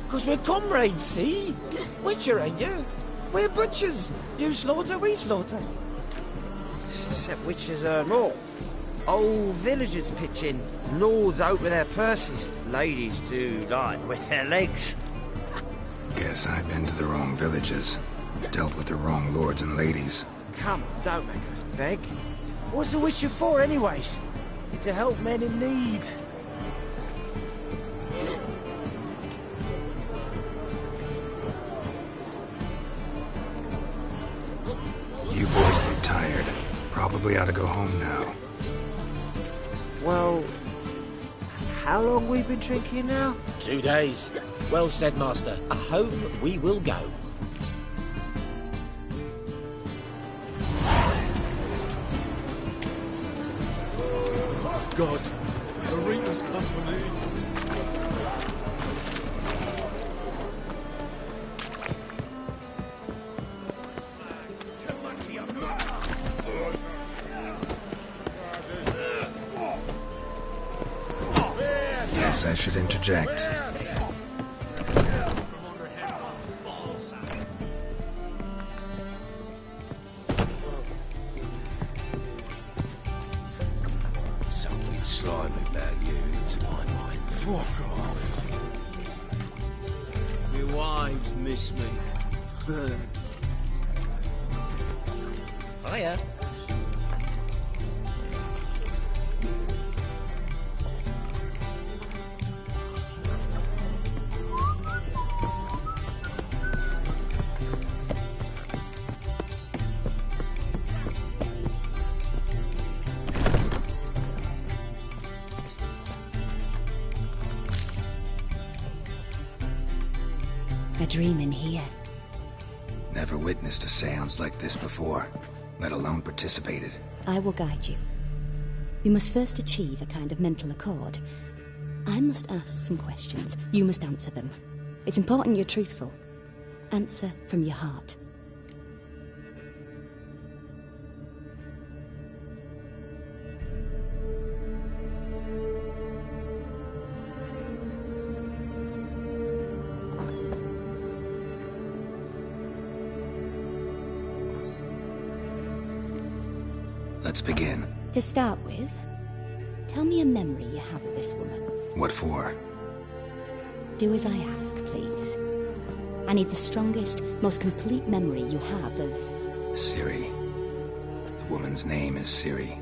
'Cause we're comrades, see? Witcher, ain't you? We're butchers. You slaughter, we slaughter. Except witches earn more. Old villagers pitch in. Lords out with their purses. Ladies do like with their legs. Guess I've been to the wrong villages. Dealt with the wrong lords and ladies. Come on, don't make us beg. What's a witcher for, anyways? To help men in need. You boys look tired. Probably ought to go home now. Well, how long we been drinking now? 2 days. Well said, Master. Home we will go. God, the Reapers come for me. should interject. Something slimy about you, to my mind. Fuck off. My wives miss me. Hiya. A dream in here. Never witnessed a seance like this before, let alone participated. I will guide you. You must first achieve a kind of mental accord. I must ask some questions. You must answer them. It's important you're truthful. Answer from your heart. Let's begin. To start with, tell me a memory you have of this woman. What for? Do as I ask, please. I need the strongest, most complete memory you have of... Ciri. The woman's name is Ciri.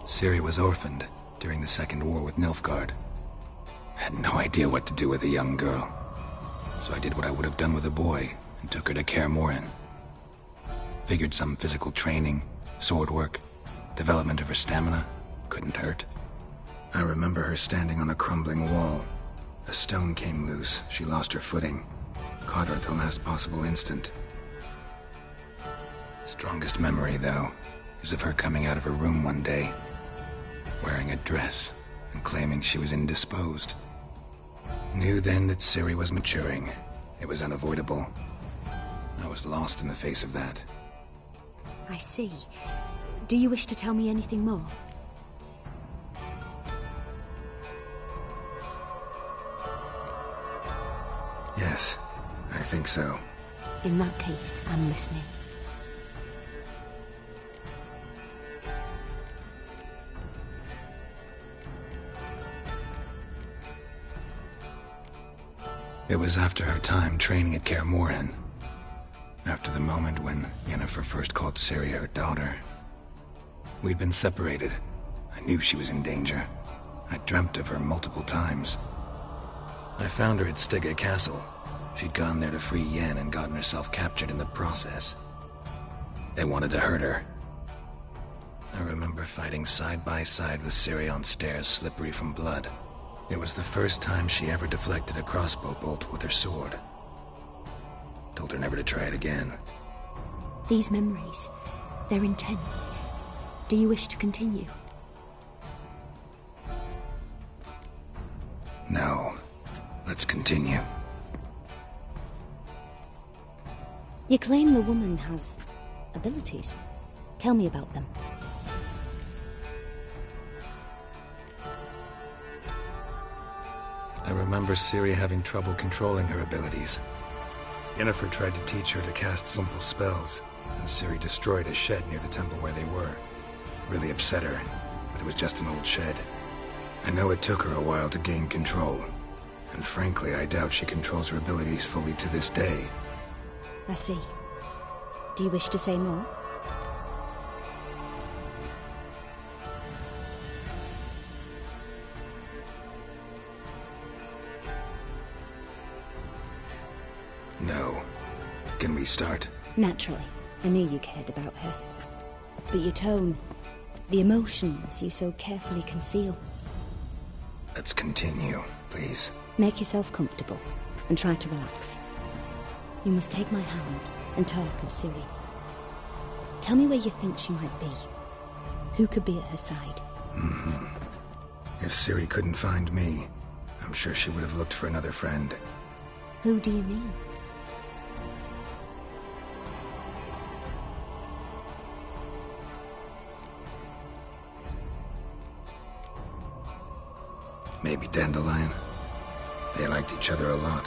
Ciri was orphaned during the Second War with Nilfgaard. Had no idea what to do with a young girl. So I did what I would have done with a boy and took her to Kaer Morhen. Figured some physical training, sword work, development of her stamina couldn't hurt. I remember her standing on a crumbling wall. A stone came loose, she lost her footing. Caught her at the last possible instant. Strongest memory, though, is of her coming out of her room one day, wearing a dress and claiming she was indisposed. Knew then that Ciri was maturing. It was unavoidable. I was lost in the face of that. I see. Do you wish to tell me anything more? Yes, I think so. In that case, I'm listening. It was after her time training at Kaer Morhen. After the moment when Yennefer first called Ciri her daughter. We'd been separated. I knew she was in danger. I dreamt of her multiple times. I found her at Stygga Castle. She'd gone there to free Yen and gotten herself captured in the process. They wanted to hurt her. I remember fighting side by side with Ciri on stairs slippery from blood. It was the first time she ever deflected a crossbow bolt with her sword. Told her never to try it again. These memories, they're intense. Do you wish to continue? No. Let's continue. You claim the woman has abilities. Tell me about them. I remember Ciri having trouble controlling her abilities. Yennefer tried to teach her to cast simple spells, and Ciri destroyed a shed near the temple where they were. Really upset her, but it was just an old shed. I know it took her a while to gain control, and frankly, I doubt she controls her abilities fully to this day. I see. Do you wish to say more? No. Can we start? Naturally. I knew you cared about her. But your tone, the emotions you so carefully conceal. That's Let's continue, please. Make yourself comfortable and try to relax. You must take my hand and talk of Ciri. Tell me where you think she might be. Who could be at her side? If Ciri couldn't find me, I'm sure she would have looked for another friend. Who do you mean? Maybe Dandelion. They liked each other a lot.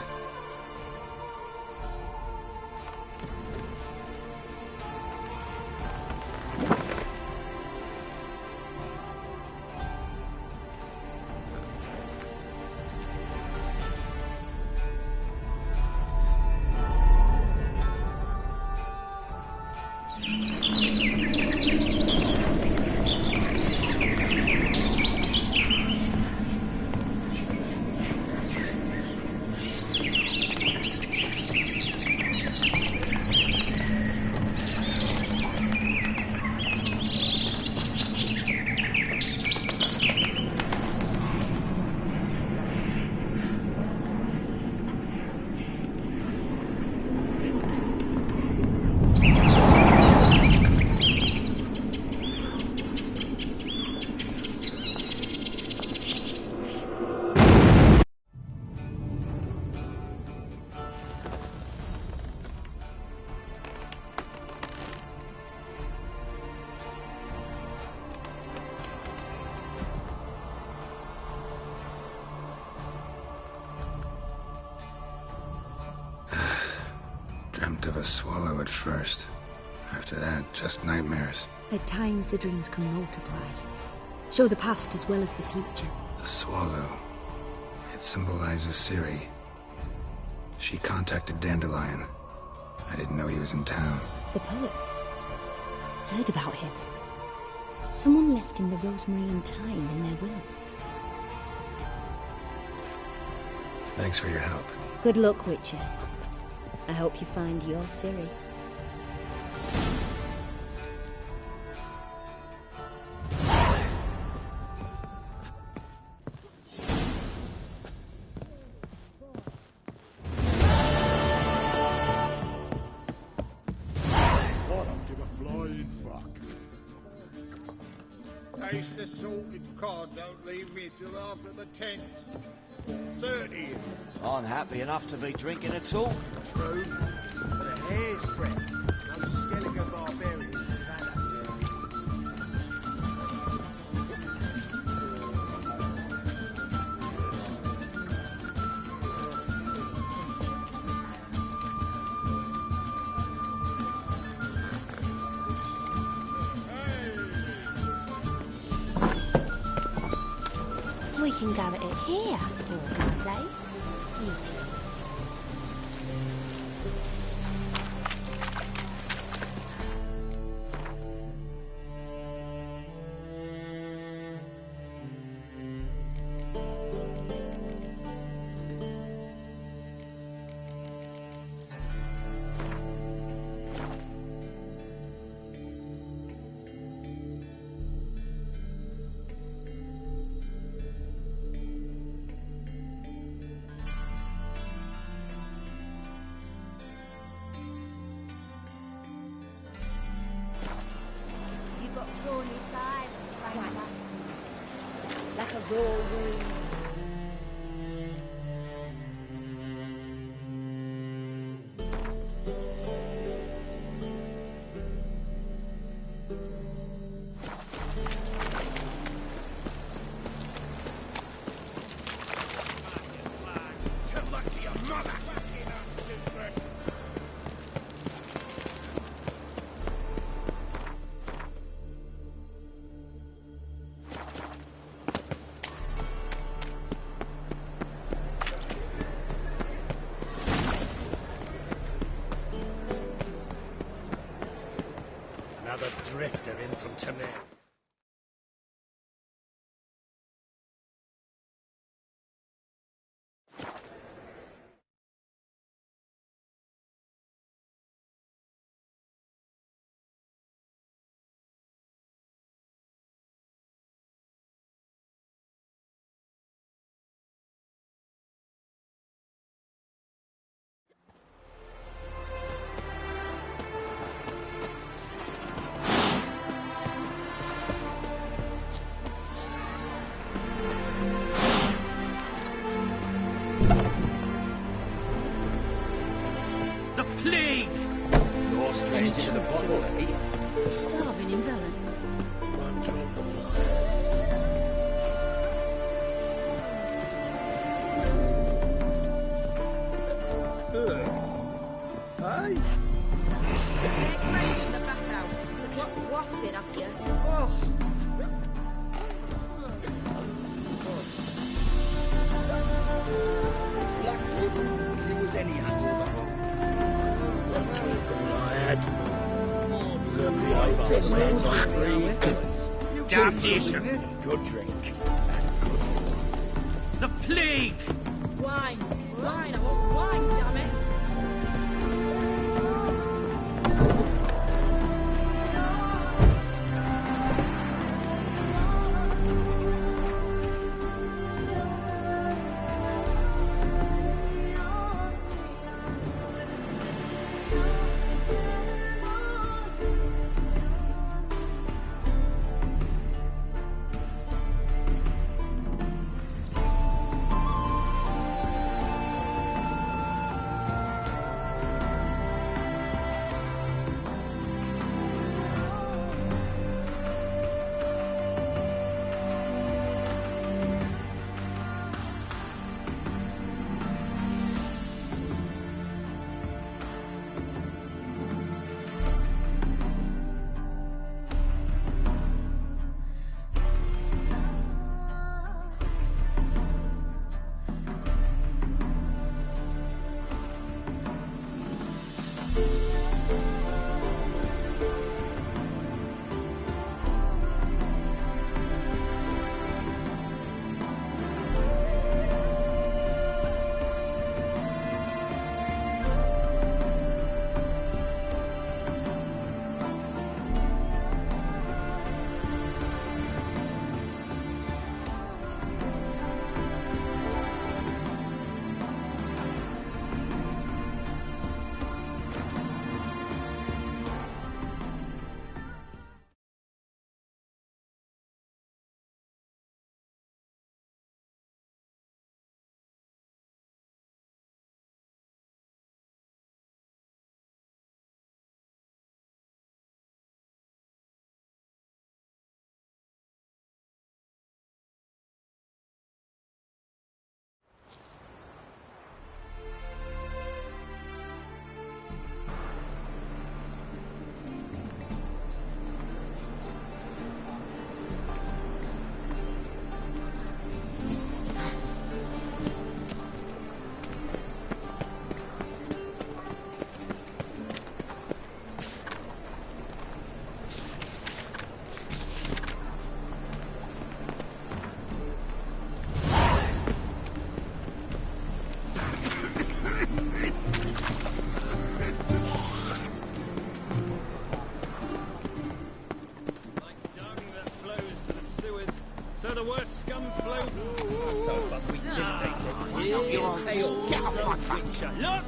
Dreamt of a swallow at first. After that, just nightmares. At times the dreams can multiply. Show the past as well as the future. The swallow. It symbolizes Ciri. She contacted Dandelion. I didn't know he was in town. The poet. Heard about him. Someone left him the rosemary and thyme in their will. Thanks for your help. Good luck, Witcher. I hope you find your Ciri. I don't give a flying fuck. Taste the salted cod, don't leave me till after the 10th. 30th. I'm happy enough to be drinking at all. True, but a hair's breadth. Those Skellige barbarians would have had us. We can go at it here, or my place. You choose. Like a raw wound. Tell that to your mother. Fucking unsuitress. Another drifter in from Tamir. straight into the bottle, eh? We're starving in Velen. One drop all Hey? Get ready in the bathhouse, because what's wafted after you? Oh. Blackwood, he was any hangover. One drink all I had. Damnation! Good drink. The plague! Wine. Wine. I want wine, damn it. So the worst scum flow. So buckwheat didn't they say? Get off my Witcher. Look!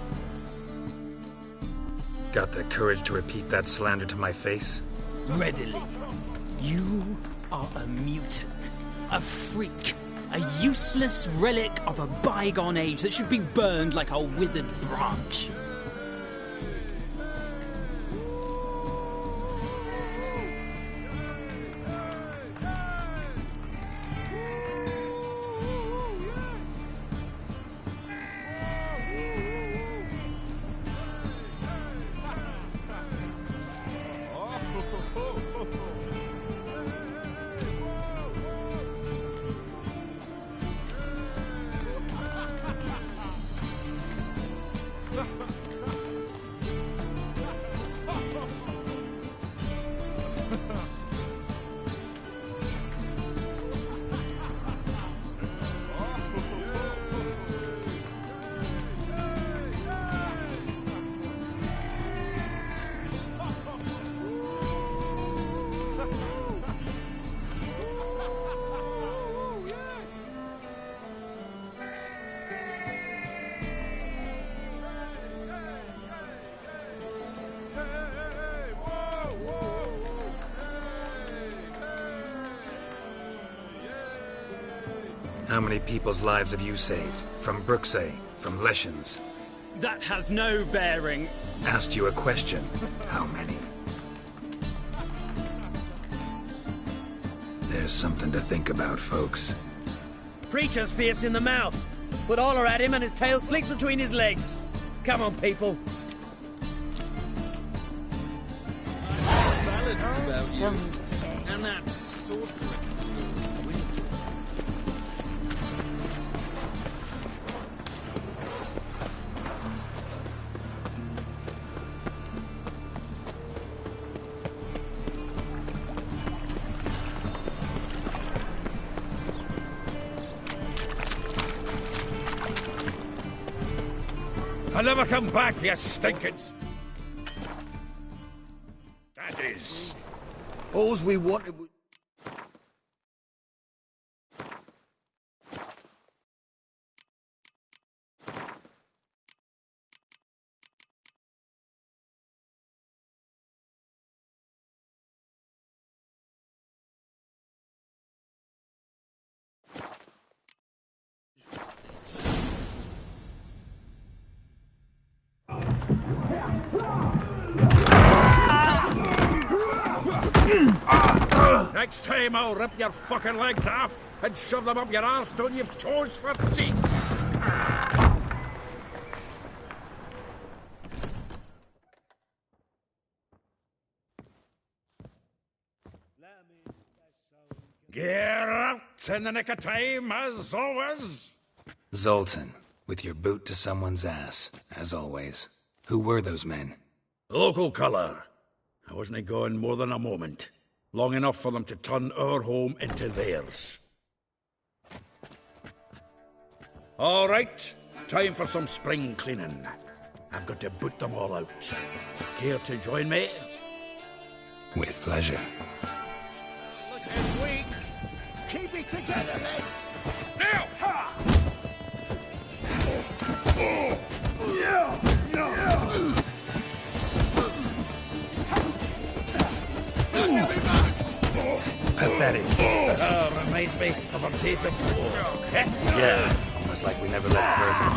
Got the courage to repeat that slander to my face? Readily. You are a mutant. A freak. A useless relic of a bygone age that should be burned like a withered branch. How many people's lives have you saved? From Bruxay, from Leshens? That has no bearing. Asked you a question. How many? There's something to think about, folks. Preacher's fierce in the mouth, but holler at him and his tail slicks between his legs. Come on, people. Ballads about you. Today. And that sorceress. I'll never come back, you stinking... That is... All's we wanted was... Next time I'll rip your fucking legs off and shove them up your arse till you've toes for teeth. Get out in the nick of time, as always. Zoltan, with your boot to someone's ass, as always. Who were those men? Local colour. I wasn't gone more than a moment. Long enough for them to turn our home into theirs. All right, time for some spring cleaning. I've got to boot them all out. Care to join me? With pleasure. Looking weak. Keep it together, lads. Now! Ha! Pathetic. Reminds me of our days of war. Yeah, almost like we never left Bergen.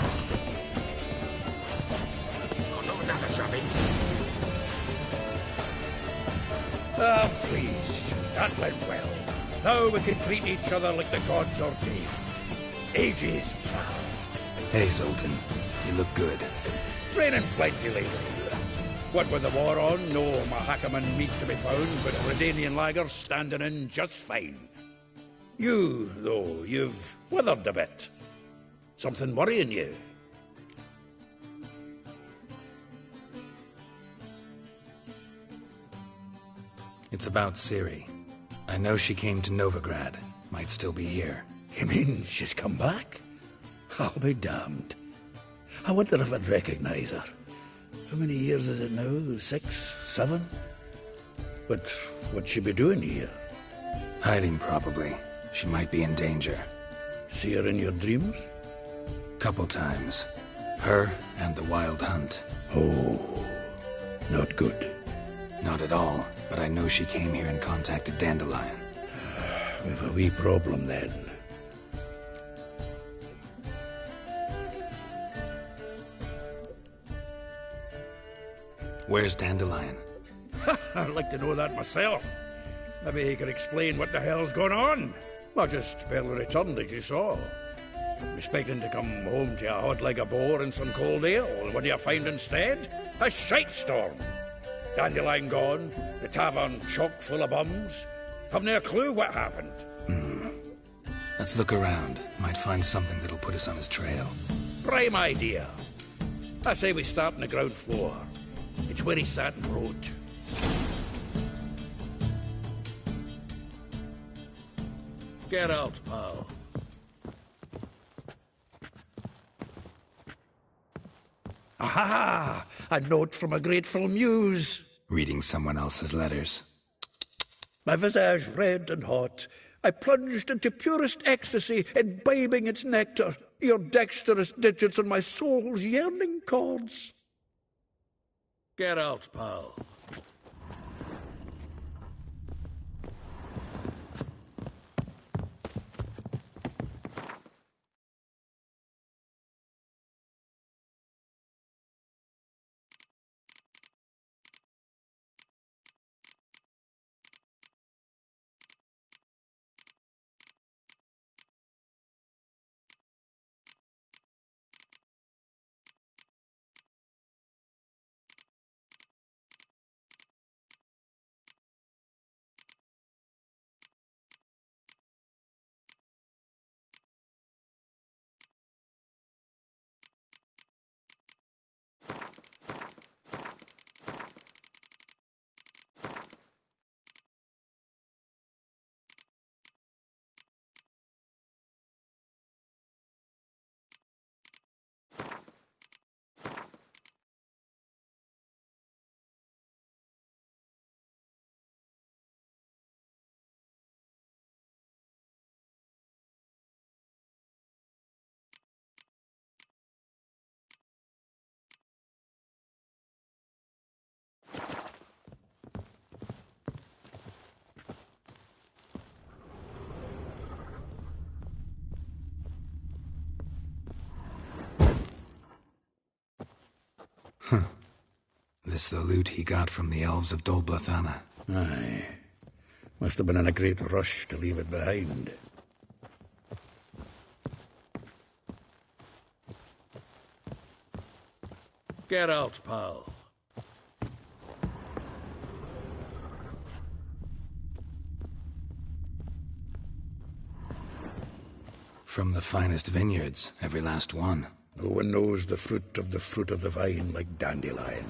Ah, please. That went well. Now we can treat each other like the gods ordained. Ages plough. Hey, Zoltan. You look good. Training plenty lately. What with the war on, no Mahakaman meat to be found, but Redanian lagers standing in just fine. You, though, you've withered a bit. Something worrying you? It's about Ciri. I know she came to Novigrad. Might still be here. You mean she's come back? I'll be damned. I wonder if I'd recognize her. How many years is it now? 6, 7? But what'd she be doing here? Hiding, probably. She might be in danger. See her in your dreams? Couple times. Her and the Wild Hunt. Oh, not good. Not at all, but I know she came here and contacted Dandelion. We've a wee problem then. Where's Dandelion? I'd like to know that myself. Maybe he could explain what the hell's going on. I just barely returned, as you saw. I'm expecting to come home to a hot like a boar and some cold ale. What do you find instead? A shite storm. Dandelion gone, the tavern chock full of bums. Have no clue what happened. Let's look around. Might find something that'll put us on his trail. Prime idea. I say we start on the ground floor. It's where he sat and wrote. Get out, pal. Aha! A note from a grateful muse. Reading someone else's letters. My visage red and hot, I plunged into purest ecstasy, imbibing its nectar, your dexterous digits on my soul's yearning chords. Get out, pal. This the loot he got from the elves of Dol Blathanna. Aye. Must have been in a great rush to leave it behind. Get out, pal. From the finest vineyards, every last one. No one knows the fruit of the vine like Dandelion.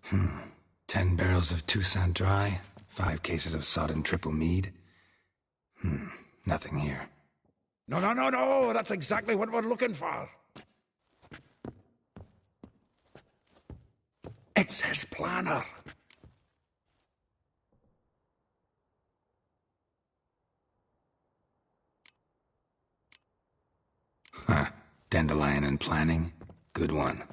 Hmm. 10 barrels of Toussaint Dry, 5 cases of sodden triple mead. Nothing here. No, that's exactly what we're looking for. It's his planner. Huh. Dandelion and planning? Good one.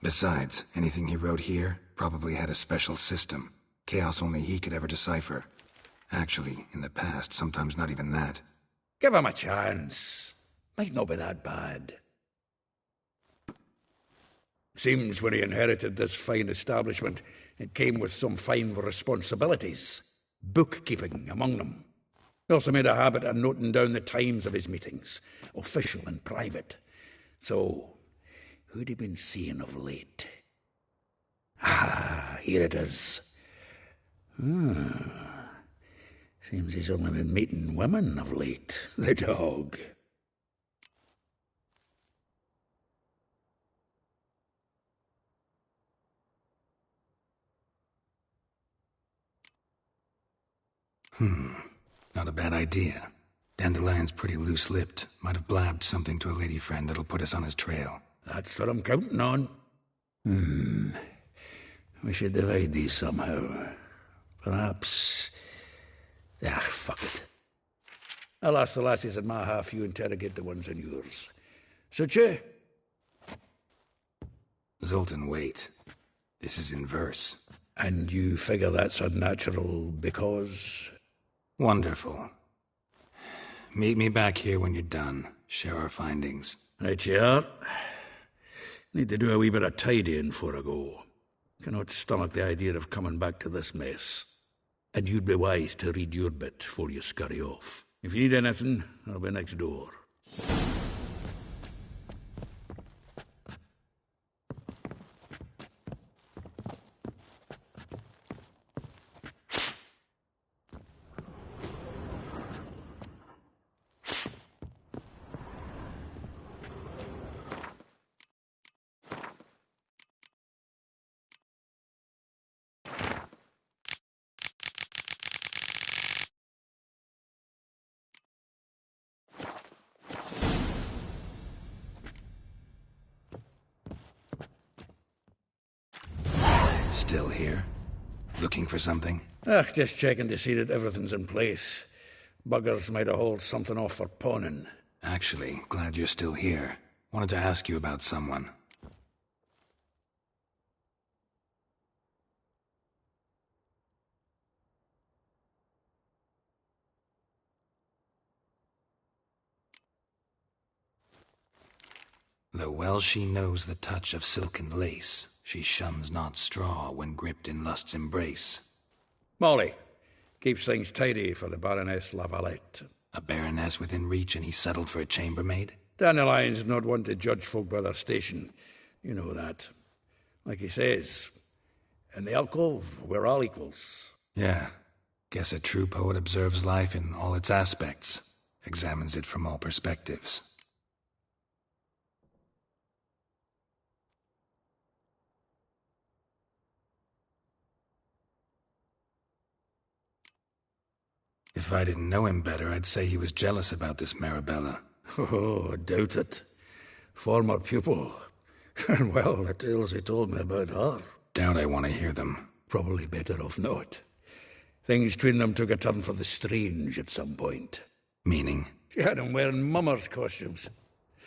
Besides, anything he wrote here probably had a special system. Chaos only he could ever decipher. Actually, in the past, sometimes not even that. Give him a chance. Might not be that bad. Seems when he inherited this fine establishment, it came with some fine responsibilities. Bookkeeping among them. He also made a habit of noting down the times of his meetings, official and private. So, who'd he been seeing of late? Ah, here it is. Seems he's only been meeting women of late, the dog. Not a bad idea. Dandelion's pretty loose-lipped. Might have blabbed something to a lady friend that'll put us on his trail. That's what I'm counting on. We should divide these somehow. Perhaps... fuck it. I'll ask the lassies in my half, you interrogate the ones in yours. Suit you? Zoltan, wait. This is in verse. And you figure that's unnatural because... Wonderful. Meet me back here when you're done. Share our findings. Right you are. Need to do a wee bit of tidying before I go. Cannot stomach the idea of coming back to this mess. And you'd be wise to read your bit before you scurry off. If you need anything, I'll be next door. Still here? Looking for something? Just checking to see that everything's in place. Buggers might have hauled something off for pawning. Actually, glad you're still here. Wanted to ask you about someone. Though well she knows the touch of silken lace, she shuns not straw when gripped in lust's embrace. Molly. Keeps things tidy for the Baroness Lavalette. A baroness within reach and he settled for a chambermaid? Dandelion's not one to judge folk by their station. You know that. Like he says, in the alcove, we're all equals. Yeah. Guess a true poet observes life in all its aspects, examines it from all perspectives. If I didn't know him better, I'd say he was jealous about this Marabella. Oh, I doubt it. Former pupil. And well, the tales he told me about her. Doubt I want to hear them. Probably better off not. Things between them took a turn for the strange at some point. Meaning? She had him wearing mummers' costumes.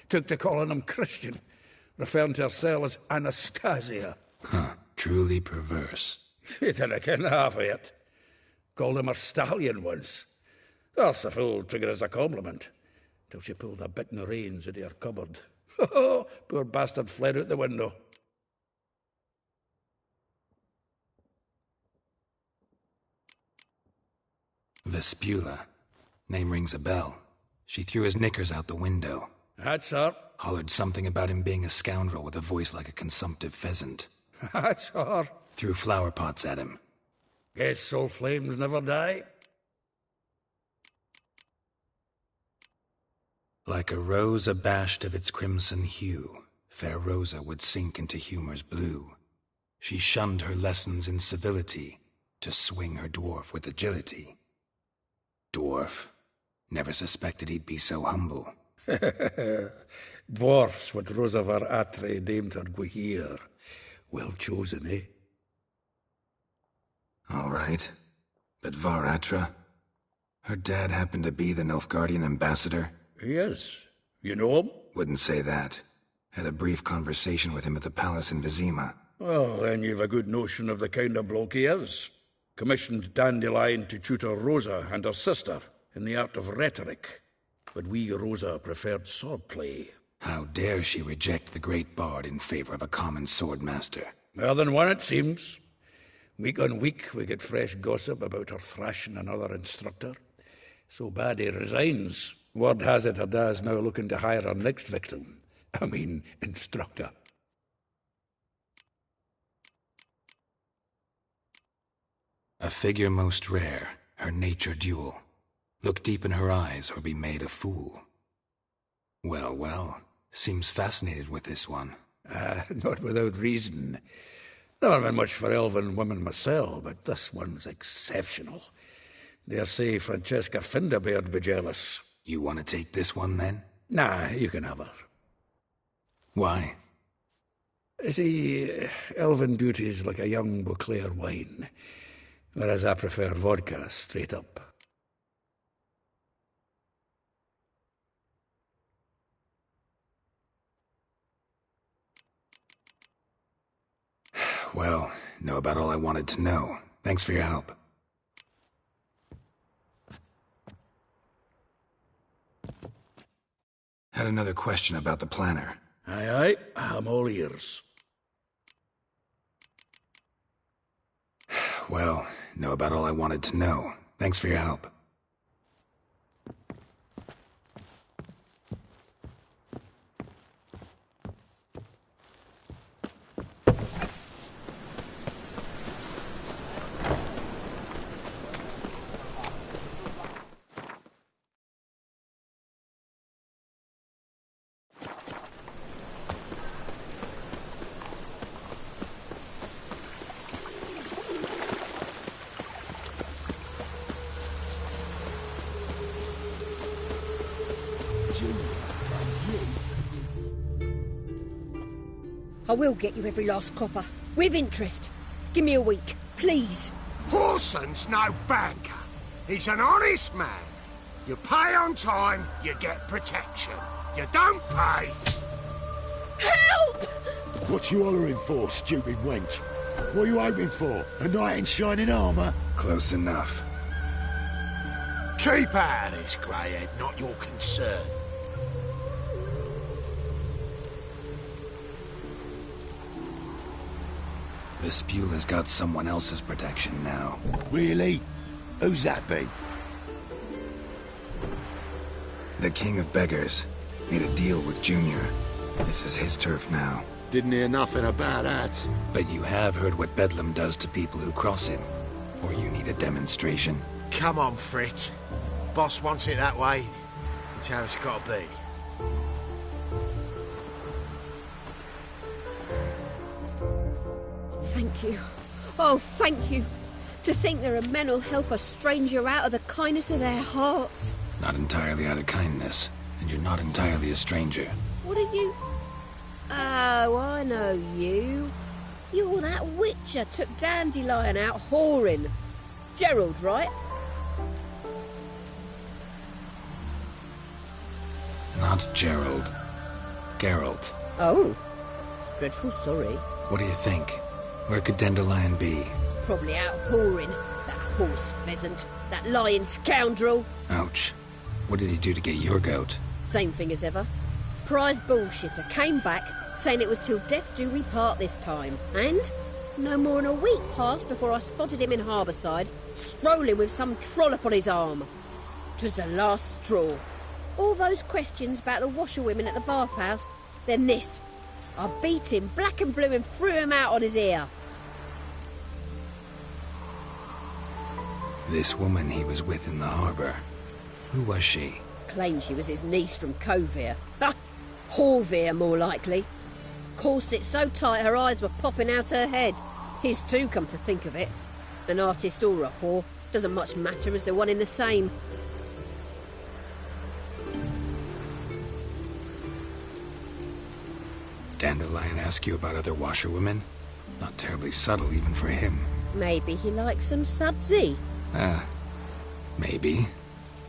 Took to calling him Christian, referring to herself as Anastasia. Huh, truly perverse. She didn't ken half of it. Called him her stallion once. That's the fool took it as a compliment. Till she pulled a bit in the reins into her cupboard. Poor bastard fled out the window. Vespula. Name rings a bell. She threw his knickers out the window. That's her. Hollered something about him being a scoundrel with a voice like a consumptive pheasant. That's her. Threw flower pots at him. Guess soul flames never die. Like a rose abashed of its crimson hue, fair Rosa would sink into humor's blue. She shunned her lessons in civility, to swing her dwarf with agility. Dwarf. Never suspected he'd be so humble. Dwarfs what Rosavar Atre named her Guihir. Well chosen, eh? All right. But Var Atra? Her dad happened to be the Nilfgaardian ambassador? Yes. You know him? Wouldn't say that. Had a brief conversation with him at the palace in Vizima. Well, then you've a good notion of the kind of bloke he is. Commissioned Dandelion to tutor Rosa and her sister in the art of rhetoric. But we, Rosa, preferred swordplay. How dare she reject the great bard in favor of a common swordmaster? More than one, it seems. Week on week, we get fresh gossip about her thrashing another instructor. So bad he resigns. Word has it her dad's now looking to hire her next victim. I mean, instructor. A figure most rare, her nature dual. Look deep in her eyes or be made a fool. Well, well, seems fascinated with this one. Not without reason. Never been much for elven women myself, but this one's exceptional. Dare say Francesca Findabaird be jealous. You want to take this one, then? Nah, you can have her. Why? See, elven beauty's like a young Beauclair wine, whereas I prefer vodka straight up. Well, know about all I wanted to know. Thanks for your help. Had another question about the planner. Aye, I'm all ears. Well, know about all I wanted to know. Thanks for your help. I will get you every last copper, with interest. Give me a week, please. Horson's no banker. He's an honest man. You pay on time, you get protection. You don't pay... Help! What you hollering for, stupid wench? What are you hoping for? A knight in shining armour? Close enough. Keep out of this, greyhead, not your concern. Vespula's got someone else's protection now. Really? Who's that be? The King of Beggars. Made a deal with Junior. This is his turf now. Didn't hear nothing about that. But you have heard what Bedlam does to people who cross him. Or you need a demonstration? Come on, Fritz. Boss wants it that way. It's how it's got to be. Thank you. Oh, thank you. To think there are men who'll help a stranger out of the kindness of their hearts. Not entirely out of kindness, and you're not entirely a stranger. What are you... Oh, I know you. You're that witcher took Dandelion out whoring. Gerald, right? Not Gerald. Geralt. Oh. Dreadful sorry. What do you think? Where could Dandelion be? Probably out whoring. That horse pheasant. That lying scoundrel. Ouch. What did he do to get your goat? Same thing as ever. Prize bullshitter came back saying it was till death do we part this time. And no more than a week passed before I spotted him in Harbourside, strolling with some trollop on his arm. 'Twas the last straw. All those questions about the washerwomen at the bathhouse, then this. I beat him black and blue and threw him out on his ear. This woman he was with in the harbour. Who was she? Claimed she was his niece from Kovir. Ha! Horvir, more likely. Corset so tight her eyes were popping out her head. His too, come to think of it. An artist or a whore. Doesn't much matter as they're one in the same. Dandelion ask you about other washerwomen? Not terribly subtle even for him. Maybe he likes some sudsy. Maybe.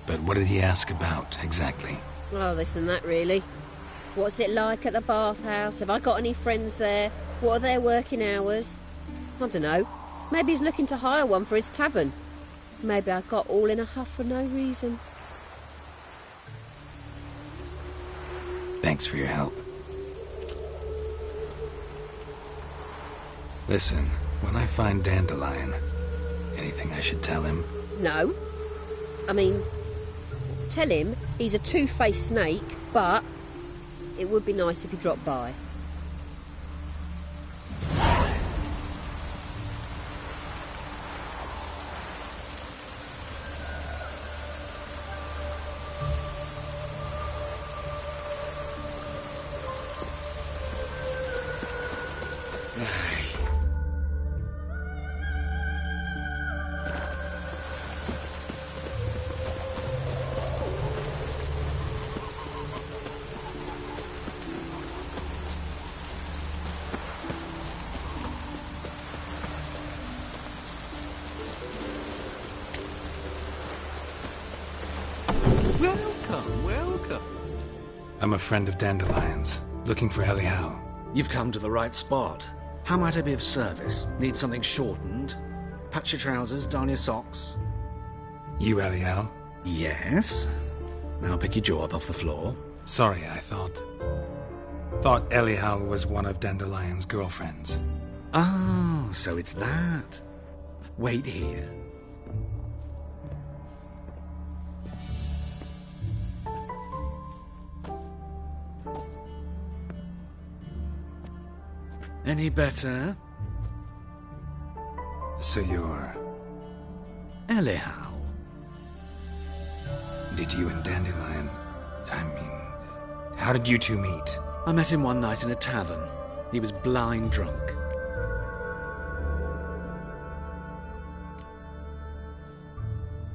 But what did he ask about, exactly? Oh, this and that, really. What's it like at the bathhouse? Have I got any friends there? What are their working hours? I don't know. Maybe he's looking to hire one for his tavern. Maybe I got all in a huff for no reason. Thanks for your help. Listen, when I find Dandelion, anything I should tell him? No. I mean, tell him he's a two-faced snake, but it would be nice if he dropped by. Welcome, welcome. I'm a friend of Dandelion's, looking for Elial. You've come to the right spot. How might I be of service? Need something shortened? Patch your trousers, darn your socks. You Elial? Yes. Now pick your jaw up off the floor. Sorry, I thought Elial was one of Dandelion's girlfriends. Oh, so it's that. Wait here. Any better? So you're... Elial. Did you and Dandelion... how did you two meet? I met him one night in a tavern. He was blind drunk.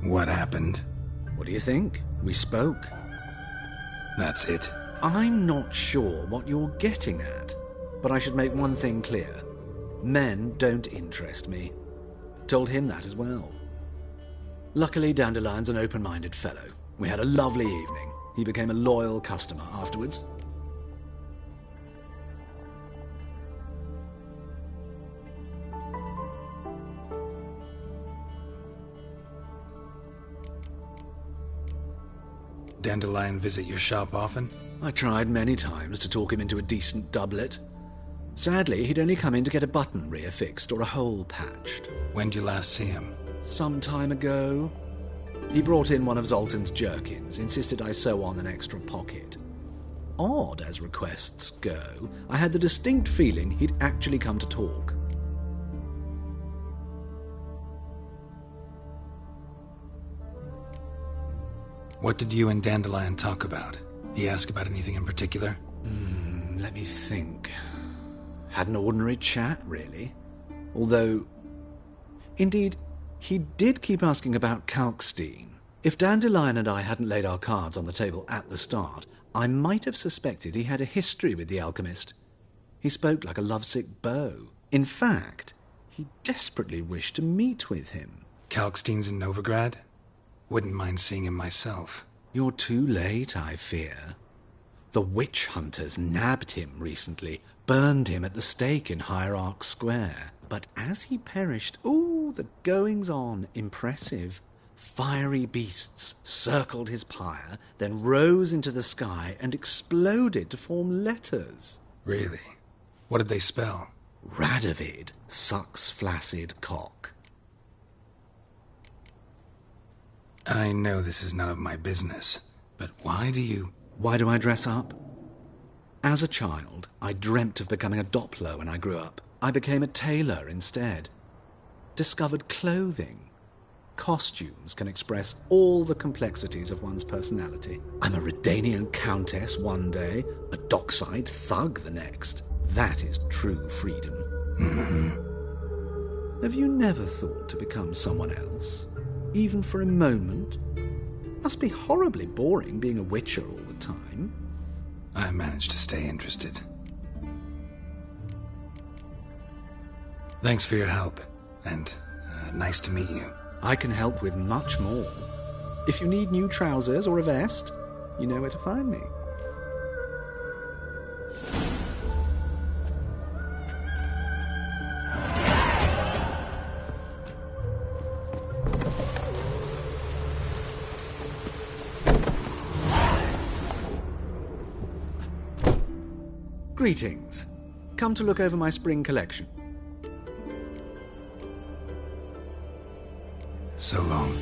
What happened? What do you think? We spoke. That's it. I'm not sure what you're getting at, but I should make one thing clear. Men don't interest me. Told him that as well. Luckily, Dandelion's an open-minded fellow. We had a lovely evening. He became a loyal customer afterwards. Dandelion visit your shop often? I tried many times to talk him into a decent doublet. Sadly, he'd only come in to get a button reaffixed or a hole patched. When did you last see him? Some time ago. He brought in one of Zoltan's jerkins, insisted I sew on an extra pocket. Odd as requests go, I had the distinct feeling he'd actually come to talk. What did you and Dandelion talk about? He asked about anything in particular? Let me think. Had an ordinary chat, really. Although, indeed, He did keep asking about Kalkstein. If Dandelion and I hadn't laid our cards on the table at the start, I might have suspected he had a history with the alchemist. He spoke like a lovesick beau. In fact, he desperately wished to meet with him. Kalkstein's in Novigrad? Wouldn't mind seeing him myself. You're too late, I fear. The witch hunters nabbed him recently, burned him at the stake in Hierarch Square. But as he perished, the goings-on, impressive. Fiery beasts circled his pyre, then rose into the sky and exploded to form letters. Really? What did they spell? Radovid sucks flaccid cock. I know this is none of my business, but why do I dress up? As a child, I dreamt of becoming a Doppler when I grew up. I became a tailor instead. Discovered clothing. Costumes can express all the complexities of one's personality. I'm a Redanian countess one day, a dockside thug the next. That is true freedom. Mm-hmm. Have you never thought to become someone else? Even for a moment? Must be horribly boring being a witcher all the time. I managed to stay interested. Thanks for your help, and nice to meet you. I can help with much more. If you need new trousers or a vest, you know where to find me. Greetings. Come to look over my spring collection. So long.